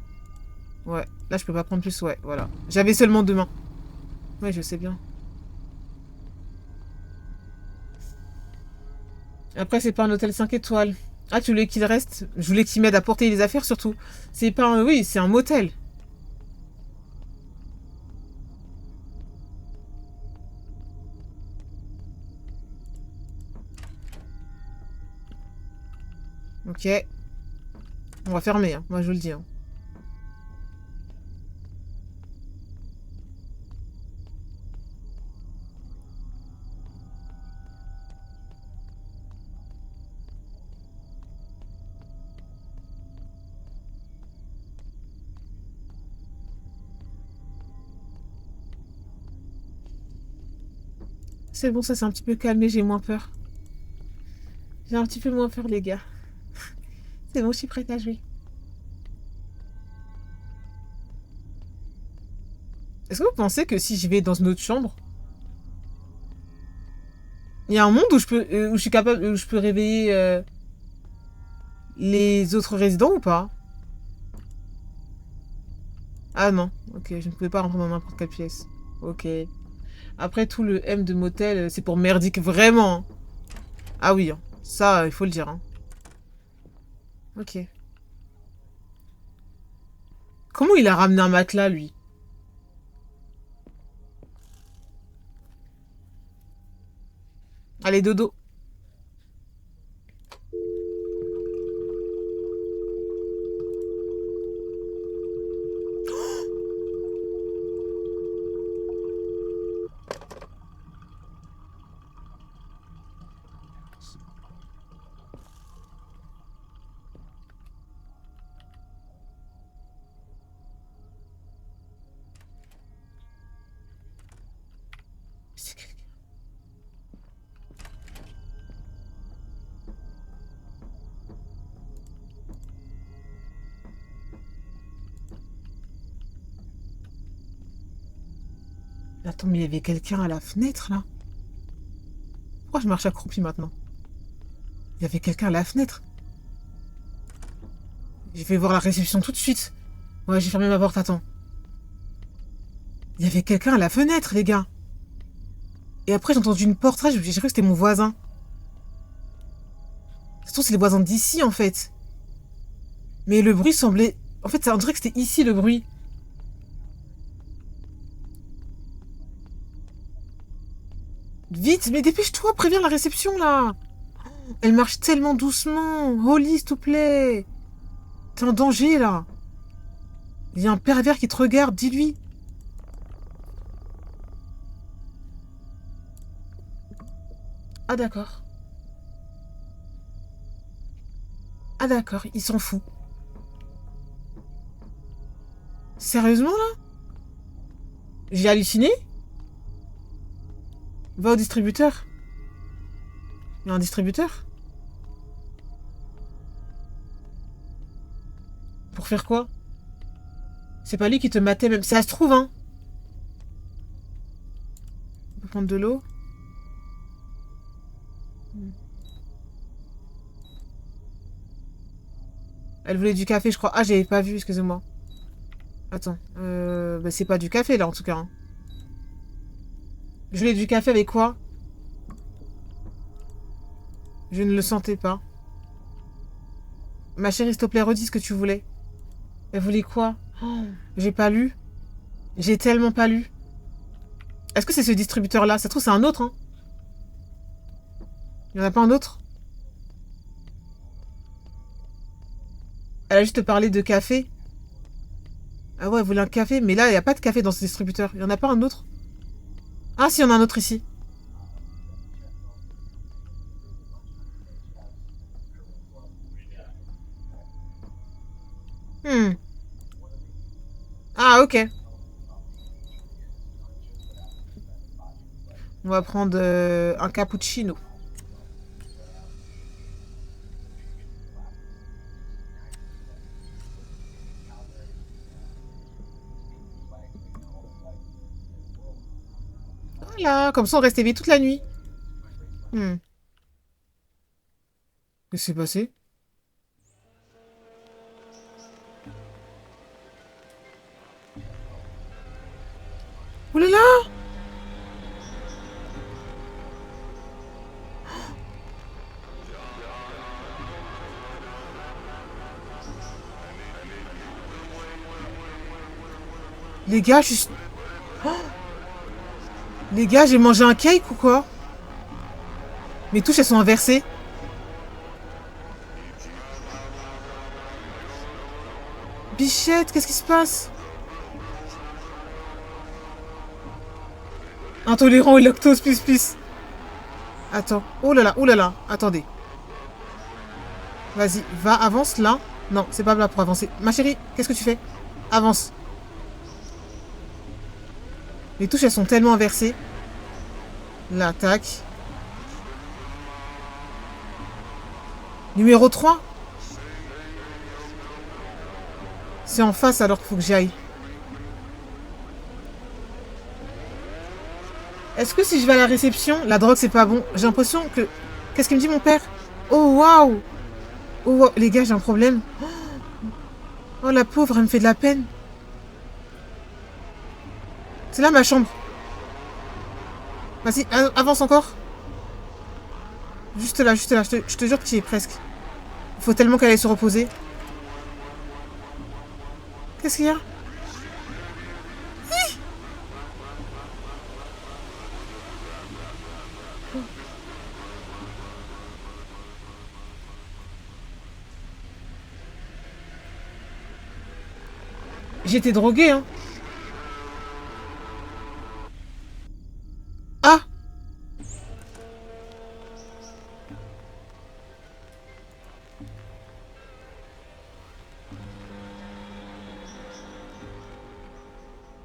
Ouais, là je peux pas prendre plus, ouais, voilà. J'avais seulement 2 mains. Ouais, je sais bien. Après, c'est pas un hôtel 5 étoiles. Ah, tu voulais qu'il reste? Je voulais qu'il m'aide à porter les affaires, surtout. C'est pas un... Oui, c'est un motel. Ok. On va fermer, hein. Moi, je vous le dis, hein. C'est bon, ça s'est un petit peu calmé, j'ai moins peur. J'ai un petit peu moins peur, les gars. C'est bon, je suis prête à jouer. Est-ce que vous pensez que si je vais dans une autre chambre, il y a un monde où je suis capable, où je peux réveiller les autres résidents ou pas? Ah non, ok, je ne pouvais pas rentrer dans n'importe quelle pièce. Ok. Après, tout le M de motel, c'est pour merdique, vraiment, hein. Ah oui, hein. Ça, il faut le dire, hein. Ok. Comment il a ramené un matelas, lui? Allez, dodo. Attends, mais il y avait quelqu'un à la fenêtre, là. Pourquoi je marche accroupi maintenant? Il y avait quelqu'un à la fenêtre. Je vais voir la réception tout de suite. Ouais, j'ai fermé ma porte, attends. Il y avait quelqu'un à la fenêtre, les gars. Et après, j'ai entendu une porte, j'ai cru que c'était mon voisin. Ça se trouve, c'est les voisins d'ici, en fait. Mais le bruit semblait... En fait, on dirait que c'était ici, le bruit. Vite, mais dépêche-toi, préviens la réception, là. Elle marche tellement doucement. Holly, s'il te plaît. T'es en danger, là. Il y a un pervers qui te regarde, dis-lui. Ah, d'accord. Ah, d'accord, il s'en fout. Sérieusement, là? J'ai halluciné? Va au distributeur. Il y a un distributeur? Pour faire quoi? C'est pas lui qui te matait même. Ça se trouve, hein? On peut prendre de l'eau. Elle voulait du café, je crois. Ah, j'avais pas vu, excusez-moi. Attends. Bah, c'est pas du café, là, en tout cas. Hein. Je voulais du café avec quoi? Je ne le sentais pas. Ma chérie, s'il te plaît, redis ce que tu voulais. Elle voulait quoi? Oh, j'ai pas lu. J'ai tellement pas lu. Est-ce que c'est ce distributeur-là? Ça se trouve, c'est un autre, hein? Il y en a pas un autre? Elle a juste parlé de café. Ah ouais, elle voulait un café, mais là, il n'y a pas de café dans ce distributeur. Il y en a pas un autre? Ah, si, il y en a un autre ici. Hmm. Ah, ok. On va prendre un cappuccino. Voilà, comme ça, on reste éveillé toute la nuit. Hmm. Qu'est-ce qui s'est passé? Oh là là! Les gars, je suis... Les gars, j'ai mangé un cake ou quoi? Mes touches, elles sont inversées. Bichette, qu'est-ce qui se passe? Intolérant au lactose, plus. Attends. Oh là là. Attendez. Vas-y, va, avance, là. Non, c'est pas là pour avancer. Ma chérie, qu'est-ce que tu fais? Avance. Les touches, elles sont tellement inversées. Là, tac. Numéro 3. C'est en face alors qu'il faut que j'y aille. Est-ce que si je vais à la réception, la drogue c'est pas bon? J'ai l'impression que... Qu'est-ce qu'il me dit mon père? Oh waouh! Oh wow. Les gars, j'ai un problème. Oh la pauvre, elle me fait de la peine. C'est là ma chambre. Vas-y, avance encore. Juste là. Je te jure que tu y es presque. Il faut tellement qu'elle aille se reposer. Qu'est-ce qu'il y a? J'étais droguée, hein. Ah!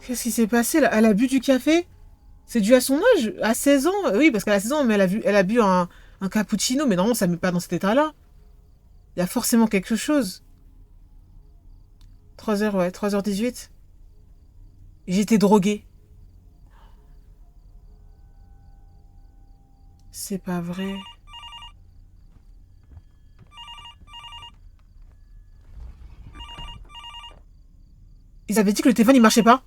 Qu'est-ce qui s'est passé là? Elle a bu du café? C'est dû à son âge? À 16 ans? Oui, parce qu'elle a 16 ans, mais elle a bu un cappuccino, mais normalement ça ne met pas dans cet état-là. Il y a forcément quelque chose. 3h, ouais, 3h18. J'étais droguée. C'est pas vrai. Ils avaient dit que le téléphone il marchait pas.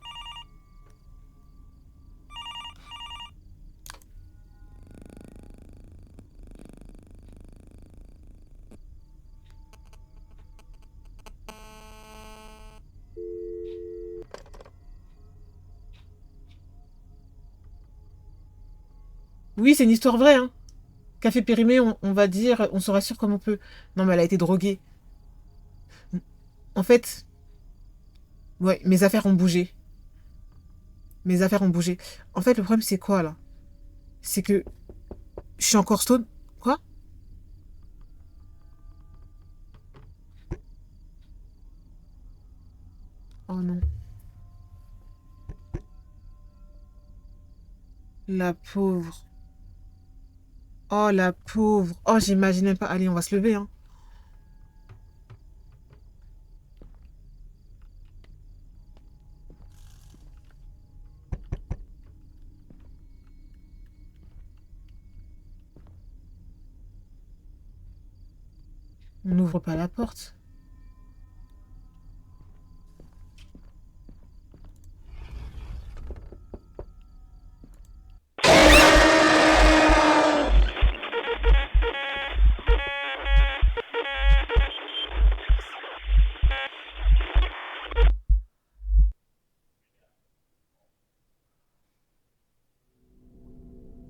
Oui, c'est une histoire vraie, hein. Café périmé, on va dire, on se rassure comme on peut. Non, mais elle a été droguée. En fait, ouais, mes affaires ont bougé. Mes affaires ont bougé. En fait, le problème, c'est quoi, là? C'est que je suis encore stone. Quoi? Oh non. La pauvre. Oh, la pauvre. Oh, j'imagine même pas. Allez, on va se lever, hein. On n'ouvre pas la porte.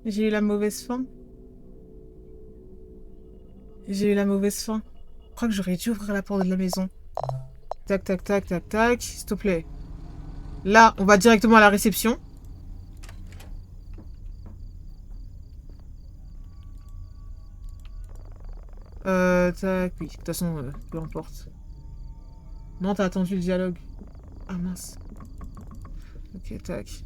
J'ai eu la mauvaise fin. J'ai eu la mauvaise fin. Je crois que j'aurais dû ouvrir la porte de la maison. Tac, tac, tac, tac, tac. S'il te plaît. Là, on va directement à la réception. Tac, oui. De toute façon, peu importe. Non, t'as attendu le dialogue. Ah mince. Ok, tac.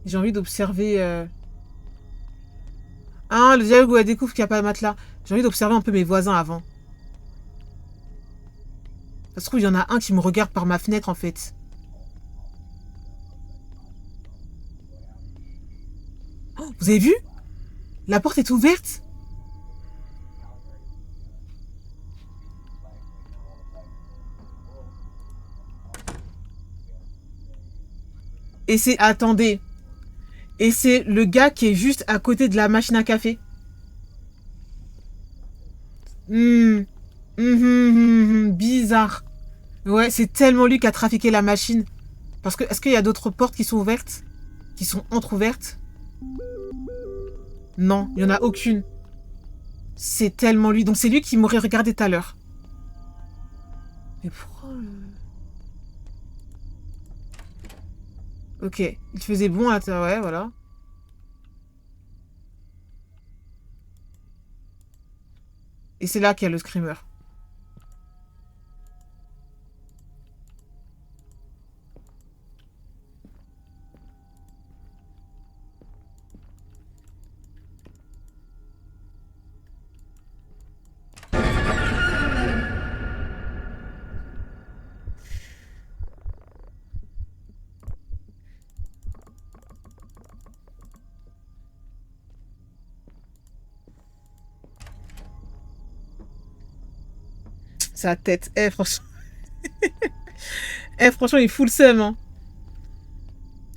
J'ai envie d'observer... Ah, le dialogue où elle découvre qu'il n'y a pas de matelas. J'ai envie d'observer un peu mes voisins avant. Ça se trouve, il y en a un qui me regarde par ma fenêtre, en fait. Oh, vous avez vu? La porte est ouverte. Et c'est... Attendez. Et c'est le gars qui est juste à côté de la machine à café. Bizarre. Ouais, c'est tellement lui qui a trafiqué la machine. Parce que, est-ce qu'il y a d'autres portes qui sont ouvertes? Qui sont entrouvertes? Non, il n'y en a aucune. C'est tellement lui. Donc c'est lui qui m'aurait regardé tout à l'heure. Mais pourquoi... Ok, il faisait bon à l'intérieur, ouais, voilà. Et c'est là qu'il y a le screamer. Sa tête. Eh, franchement. Eh, franchement, il fout le seum, hein.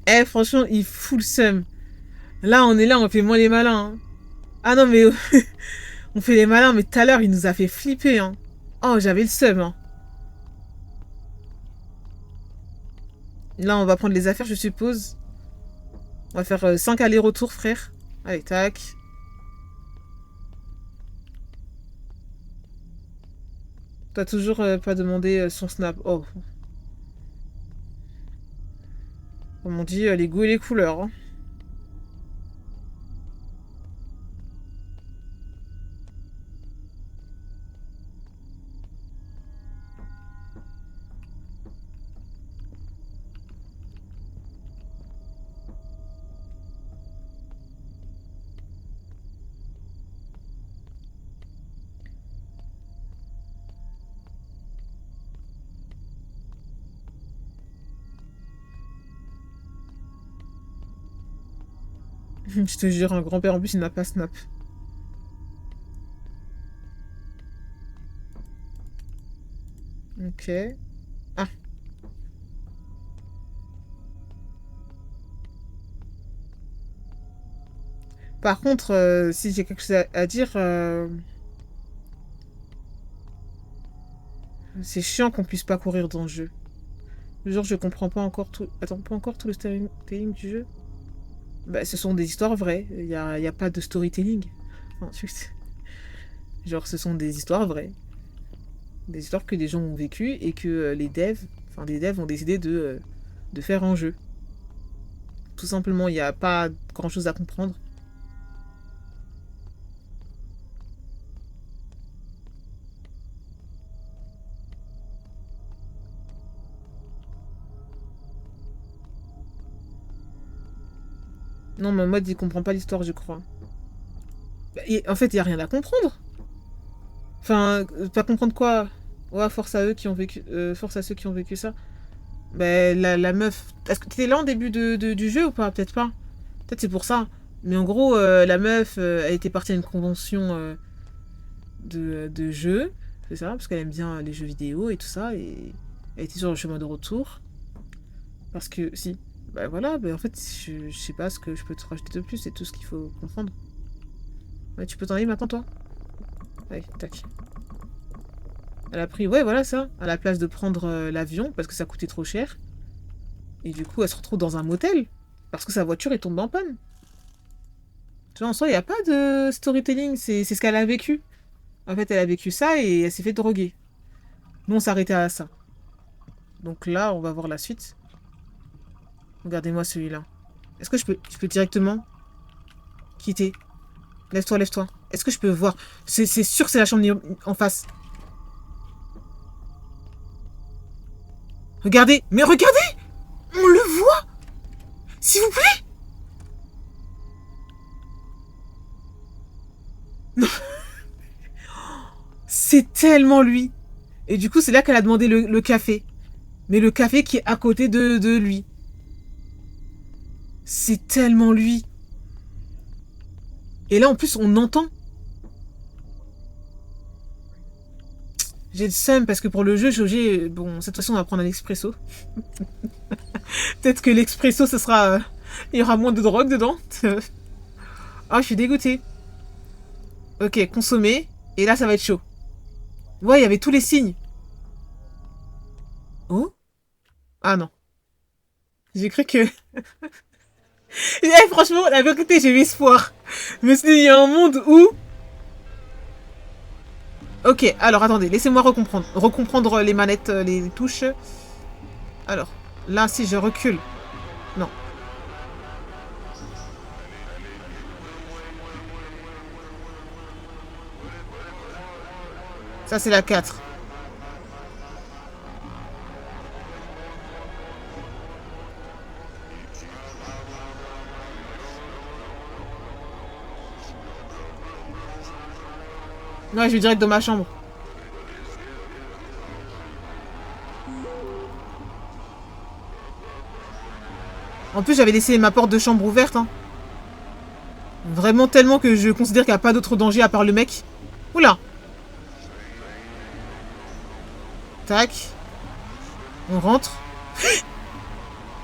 Eh, franchement, il fout le seum. Là, on est là, on fait moins les malins, hein. Ah non, mais... on fait les malins, mais tout à l'heure, il nous a fait flipper, hein. Oh, j'avais le seum, hein. Là, on va prendre les affaires, je suppose. On va faire 5 allers-retours, frère. Allez, tac. T'as toujours pas demandé son snap. Oh. Comme on dit, les goûts et les couleurs, hein. Je te jure, un grand-père en plus, il n'a pas Snap. Ok. Ah. Par contre, si j'ai quelque chose à dire, c'est chiant qu'on puisse pas courir dans le jeu. Genre, je comprends pas encore tout. Attends, pas encore tout le storytelling du jeu. Bah, ce sont des histoires vraies. Y a pas de storytelling. Ensuite, genre, ce sont des histoires vraies. Des histoires que des gens ont vécues et que des devs ont décidé de faire en jeu. Tout simplement, il n'y a pas grand chose à comprendre. Non, mais en mode, il comprend pas l'histoire, je crois. Bah, en fait, il n'y a rien à comprendre. Enfin, pas comprendre quoi. Ouais, force à eux qui ont vécu. Force à ceux qui ont vécu ça. Ben, la meuf. Est-ce que t'étais là en début du jeu ou pas? Peut-être pas. Peut-être c'est pour ça. Mais en gros, la meuf, elle était partie à une convention de jeux. C'est ça, parce qu'elle aime bien les jeux vidéo et tout ça. Et elle était sur le chemin de retour. Parce que, si. Ben voilà, ben en fait, je sais pas ce que je peux te rajouter de plus. C'est tout ce qu'il faut comprendre. Ouais, tu peux t'en aller maintenant, toi? Allez, tac. Elle a pris, ouais, voilà ça, à la place de prendre l'avion parce que ça coûtait trop cher. Et du coup, elle se retrouve dans un motel parce que sa voiture est tombée en panne. Tu vois, en soi, il n'y a pas de storytelling, c'est ce qu'elle a vécu. En fait, elle a vécu ça et elle s'est fait droguer. Nous, on s'arrêtait à ça. Donc là, on va voir la suite. Regardez-moi celui-là. Est-ce que je peux directement quitter? Lève-toi, lève-toi. Est-ce que je peux voir? C'est sûr que c'est la chambre en face. Regardez, mais regardez! On le voit! S'il vous plaît! Non, c'est tellement lui. Et du coup, c'est là qu'elle a demandé le café. Mais le café qui est à côté de lui. C'est tellement lui. Et là, en plus, on entend. J'ai le seum parce que pour le jeu, Jogé, bon, cette façon, on va prendre un expresso. Peut-être que l'expresso, ce sera. Il y aura moins de drogue dedans. Ah, je suis dégoûtée. Ok, consommer. Et là, ça va être chaud. Ouais, il y avait tous les signes. Oh? Ah non. J'ai cru que. Franchement, la vérité, j'ai eu espoir. Mais il y a un monde où. Ok, alors attendez, laissez-moi recomprendre les manettes, les touches. Alors, là, si je recule. Non. Ça, c'est la 4. Ouais, je vais direct dans ma chambre. En plus, j'avais laissé ma porte de chambre ouverte. Hein. Vraiment tellement que je considère qu'il n'y a pas d'autre danger à part le mec. Oula. Tac. On rentre. Je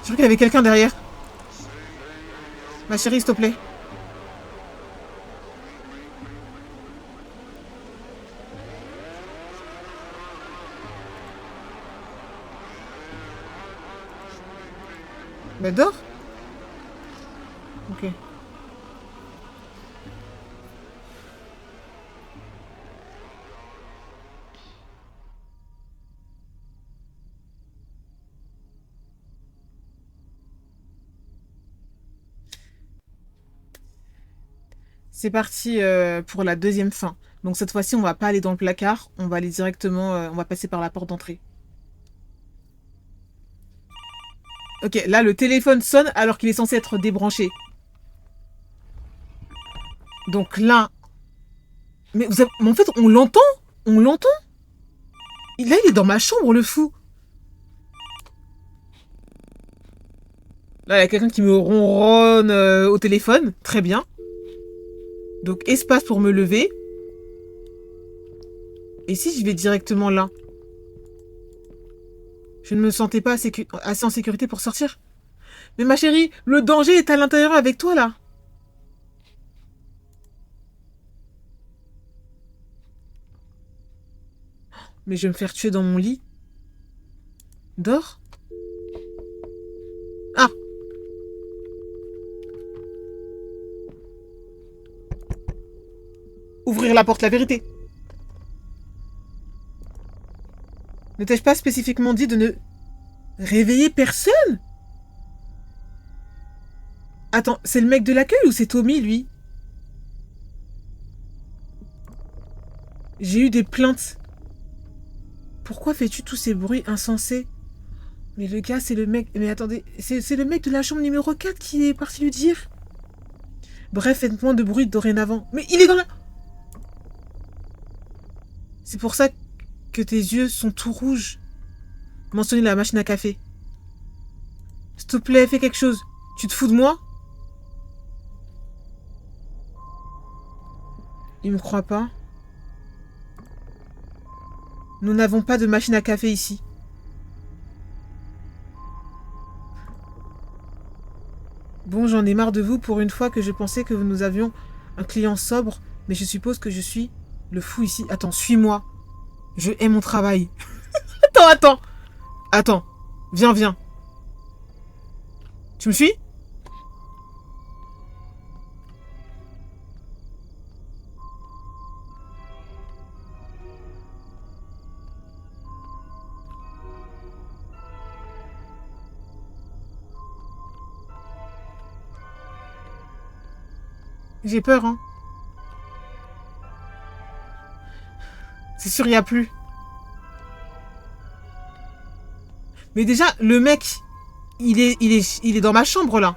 crois qu'il y avait quelqu'un derrière. Ma chérie, s'il te plaît. Mais dors. Ok. C'est parti pour la deuxième fin. Donc cette fois-ci, on va pas aller dans le placard. On va aller directement... on va passer par la porte d'entrée. Ok, là, le téléphone sonne alors qu'il est censé être débranché. Donc là... Mais, mais en fait, on l'entend. On l'entend. Là, il est dans ma chambre, le fou. Là, il y a quelqu'un qui me ronronne au téléphone. Très bien. Donc, espace pour me lever. Et si je vais directement là? Je ne me sentais pas assez en sécurité pour sortir. Mais ma chérie, le danger est à l'intérieur avec toi, là. Mais je vais me faire tuer dans mon lit. Dors. Ah! Ouvrir la porte, la vérité. Ne t'ai-je pas spécifiquement dit de ne réveiller personne? Attends, c'est le mec de l'accueil ou c'est Tommy, lui? J'ai eu des plaintes. Pourquoi fais-tu tous ces bruits insensés? Mais le gars, c'est le mec... Mais attendez, c'est le mec de la chambre numéro 4 qui est parti lui dire. Bref, faites moins de bruit dorénavant. Mais il est dans la... C'est pour ça que tes yeux sont tout rouges. Mentionnez la machine à café. S'il te plaît, fais quelque chose. Tu te fous de moi? Il me croit pas. Nous n'avons pas de machine à café ici. Bon, j'en ai marre de vous pour une fois que je pensais que nous avions un client sobre, mais je suppose que je suis le fou ici. Attends, suis-moi. Je hais mon travail. Attends. Viens. Tu me suis? J'ai peur, hein. C'est sûr, il n'y a plus. Mais déjà, le mec, il est dans ma chambre, là.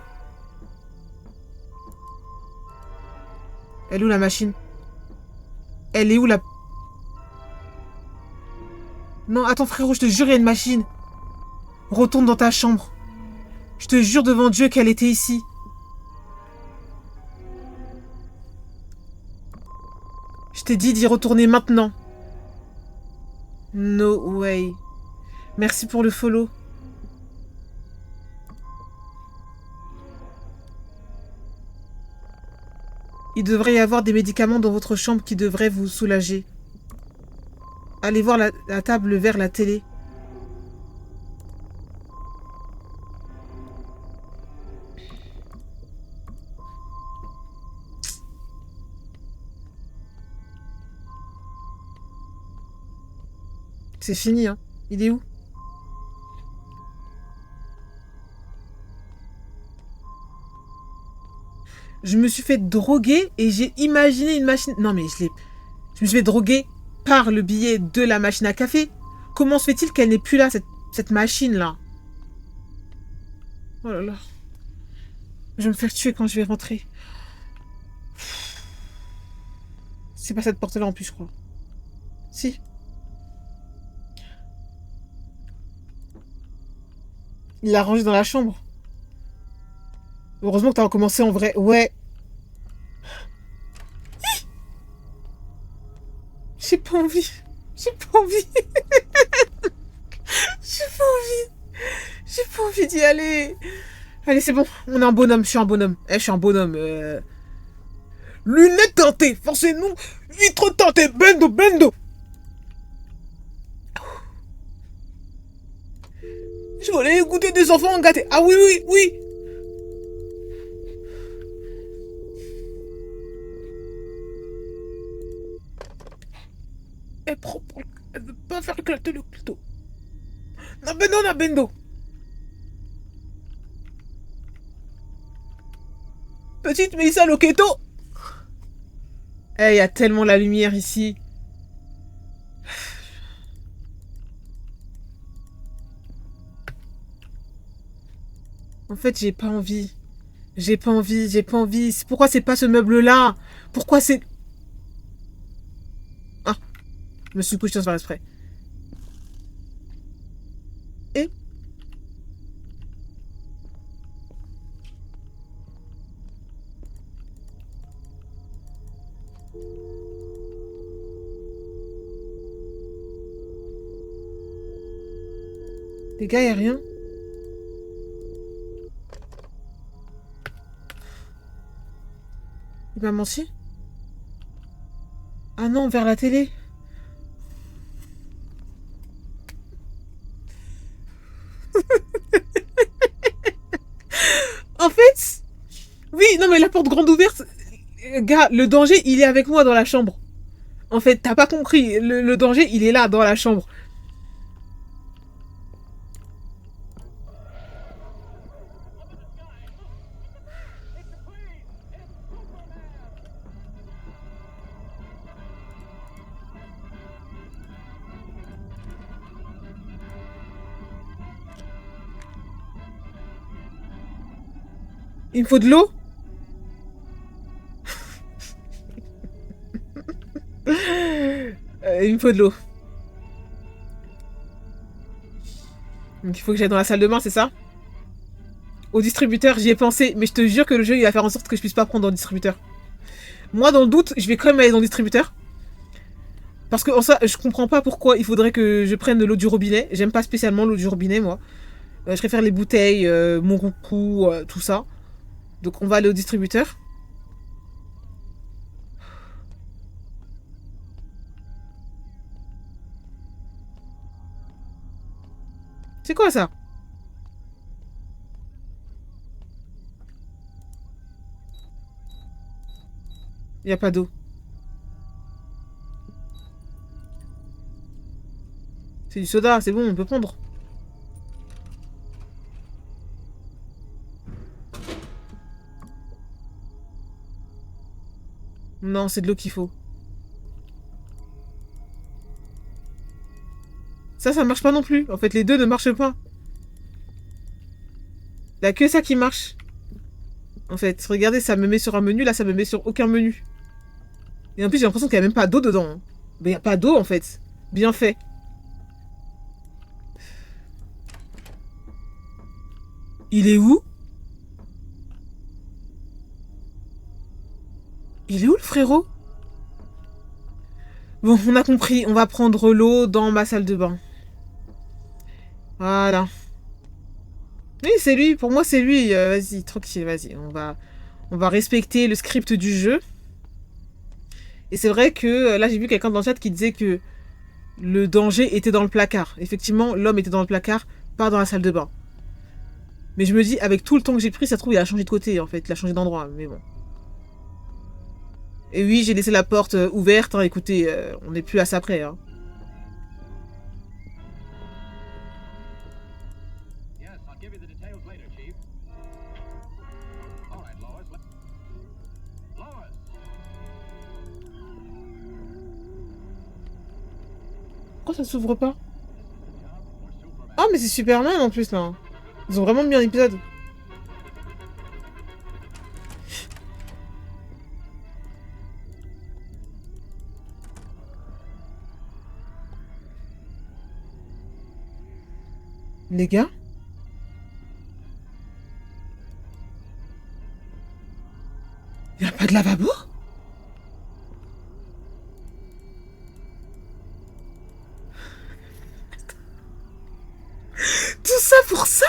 Elle est où, la machine? Elle est où, la... Non, attends, frérot, je te jure, il y a une machine. Retourne dans ta chambre. Je te jure devant Dieu qu'elle était ici. Je t'ai dit d'y retourner maintenant. No way. Merci pour le follow. Il devrait y avoir des médicaments dans votre chambre qui devraient vous soulager. Allez voir la table vers la télé. C'est fini, hein. Il est où? Je me suis fait droguer et j'ai imaginé une machine... Non, mais je me suis fait droguer par le billet de la machine à café. Comment se fait-il qu'elle n'est plus là, cette machine-là? Oh là là. Je vais me faire tuer quand je vais rentrer. C'est pas cette porte-là en plus, je crois. Si. Il l'a rangé dans la chambre. Heureusement que t'as recommencé en vrai. Ouais. J'ai pas envie. J'ai pas envie. J'ai pas envie d'y aller. Allez, c'est bon. On est un bonhomme. Je suis un bonhomme. Je suis un bonhomme. Lunettes teintées. Forcez-nous. Vitre teintée. Bendo. Je voulais aller goûter des enfants gâtés. Ah oui. Elle prend pour le... Elle veut pas faire éclater le couteau. Nabendo. Petite Mélissa Loqueto. Il y a tellement la lumière ici. En fait, j'ai pas envie. Pourquoi c'est pas ce meuble-là? Pourquoi c'est... Ah, je me suis couché sans faire exprès. Et Les gars, y a rien. Il m'a menti. Ah non, vers la télé. En fait, oui, non mais la porte grande ouverte, gars, le danger, il est avec moi dans la chambre. En fait, t'as pas compris, le danger, il est là, dans la chambre. Il me faut de l'eau. Il me faut de l'eau. Donc il faut que j'aille dans la salle de bain, c'est ça? Au distributeur, j'y ai pensé, mais je te jure que le jeu, il va faire en sorte que je puisse pas prendre dans le distributeur. Moi, dans le doute, je vais quand même aller dans le distributeur. Parce que en ça, je comprends pas pourquoi il faudrait que je prenne de l'eau du robinet. J'aime pas spécialement l'eau du robinet, moi. Je préfère les bouteilles, mon roucou, tout ça. Donc on va aller au distributeur. C'est quoi ça? Y a pas d'eau. C'est du soda, c'est bon, on peut prendre. Non, c'est de l'eau qu'il faut. Ça marche pas non plus. En fait, les deux ne marchent pas. Il y a que ça qui marche. En fait, regardez, ça me met sur un menu, là, ça me met sur aucun menu. Et en plus, j'ai l'impression qu'il n'y a même pas d'eau dedans. Mais il n'y a pas d'eau, en fait. Bien fait. Il est où? Il est où, le frérot? Bon, on a compris. On va prendre l'eau dans ma salle de bain. Voilà. Oui, c'est lui. Pour moi, c'est lui. Vas-y, tranquille, vas-y. On va respecter le script du jeu. Et c'est vrai que là, j'ai vu quelqu'un dans le chat qui disait que le danger était dans le placard. Effectivement, l'homme était dans le placard, pas dans la salle de bain. Mais je me dis, avec tout le temps que j'ai pris, ça se trouve, il a changé de côté, en fait. Il a changé d'endroit, mais bon. Et oui, j'ai laissé la porte ouverte. Hein, écoutez, on n'est plus à ça près. Hein. Pourquoi ça s'ouvre pas? Ah, mais c'est Superman en plus, là. Ils ont vraiment mis un épisode. Les gars? Il a pas de lavabo? Tout ça pour ça?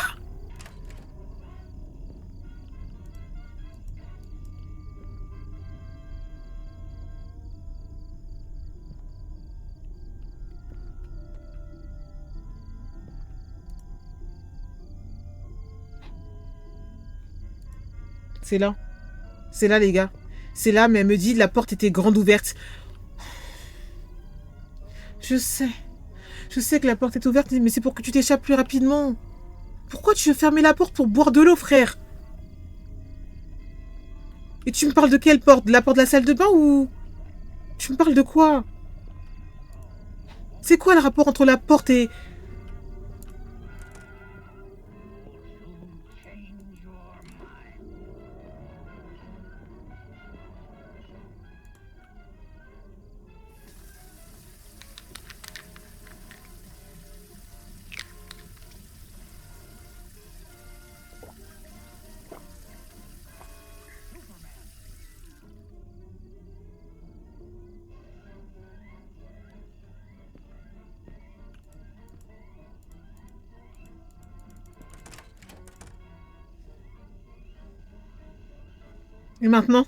C'est là. C'est là, les gars. C'est là, mais elle me dit la porte était grande ouverte. Je sais. Je sais que la porte est ouverte, mais c'est pour que tu t'échappes plus rapidement. Pourquoi tu veux fermer la porte pour boire de l'eau, frère? Et tu me parles de quelle porte? De la porte de la salle de bain ou... Tu me parles de quoi? C'est quoi le rapport entre la porte et... Et maintenant?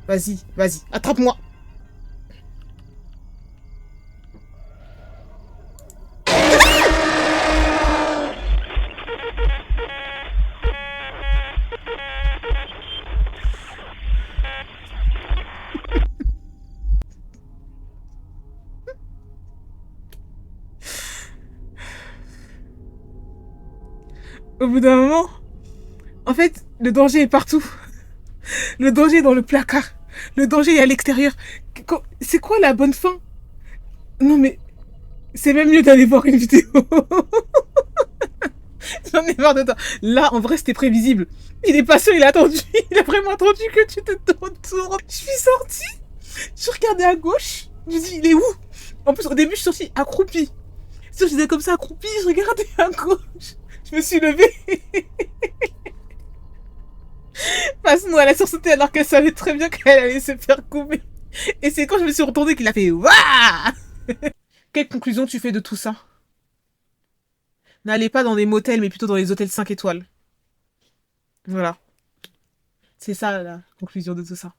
Vas-y, vas-y, attrape-moi. Au bout d'un moment, en fait, le danger est partout. Le danger est dans le placard. Le danger est à l'extérieur. C'est quoi la bonne fin? Non mais, c'est même mieux d'aller voir une vidéo. J'en ai marre de toi. Là, en vrai, c'était prévisible. Il est pas sûr, il a attendu. Il a vraiment attendu que tu te retournes. Je suis sortie. Je regardais à gauche. Je me dis, il est où? En plus, au début, je suis sortie accroupie. Je j'étais comme ça accroupie, je regardais à gauche. Je me suis levée. Parce nous, elle a sursauté alors qu'elle savait très bien qu'elle allait se faire couper. Et c'est quand je me suis retournée qu'il a fait Waouh. Quelle conclusion tu fais de tout ça? N'allez pas dans des motels, mais plutôt dans les hôtels 5 étoiles. Voilà. C'est ça la conclusion de tout ça.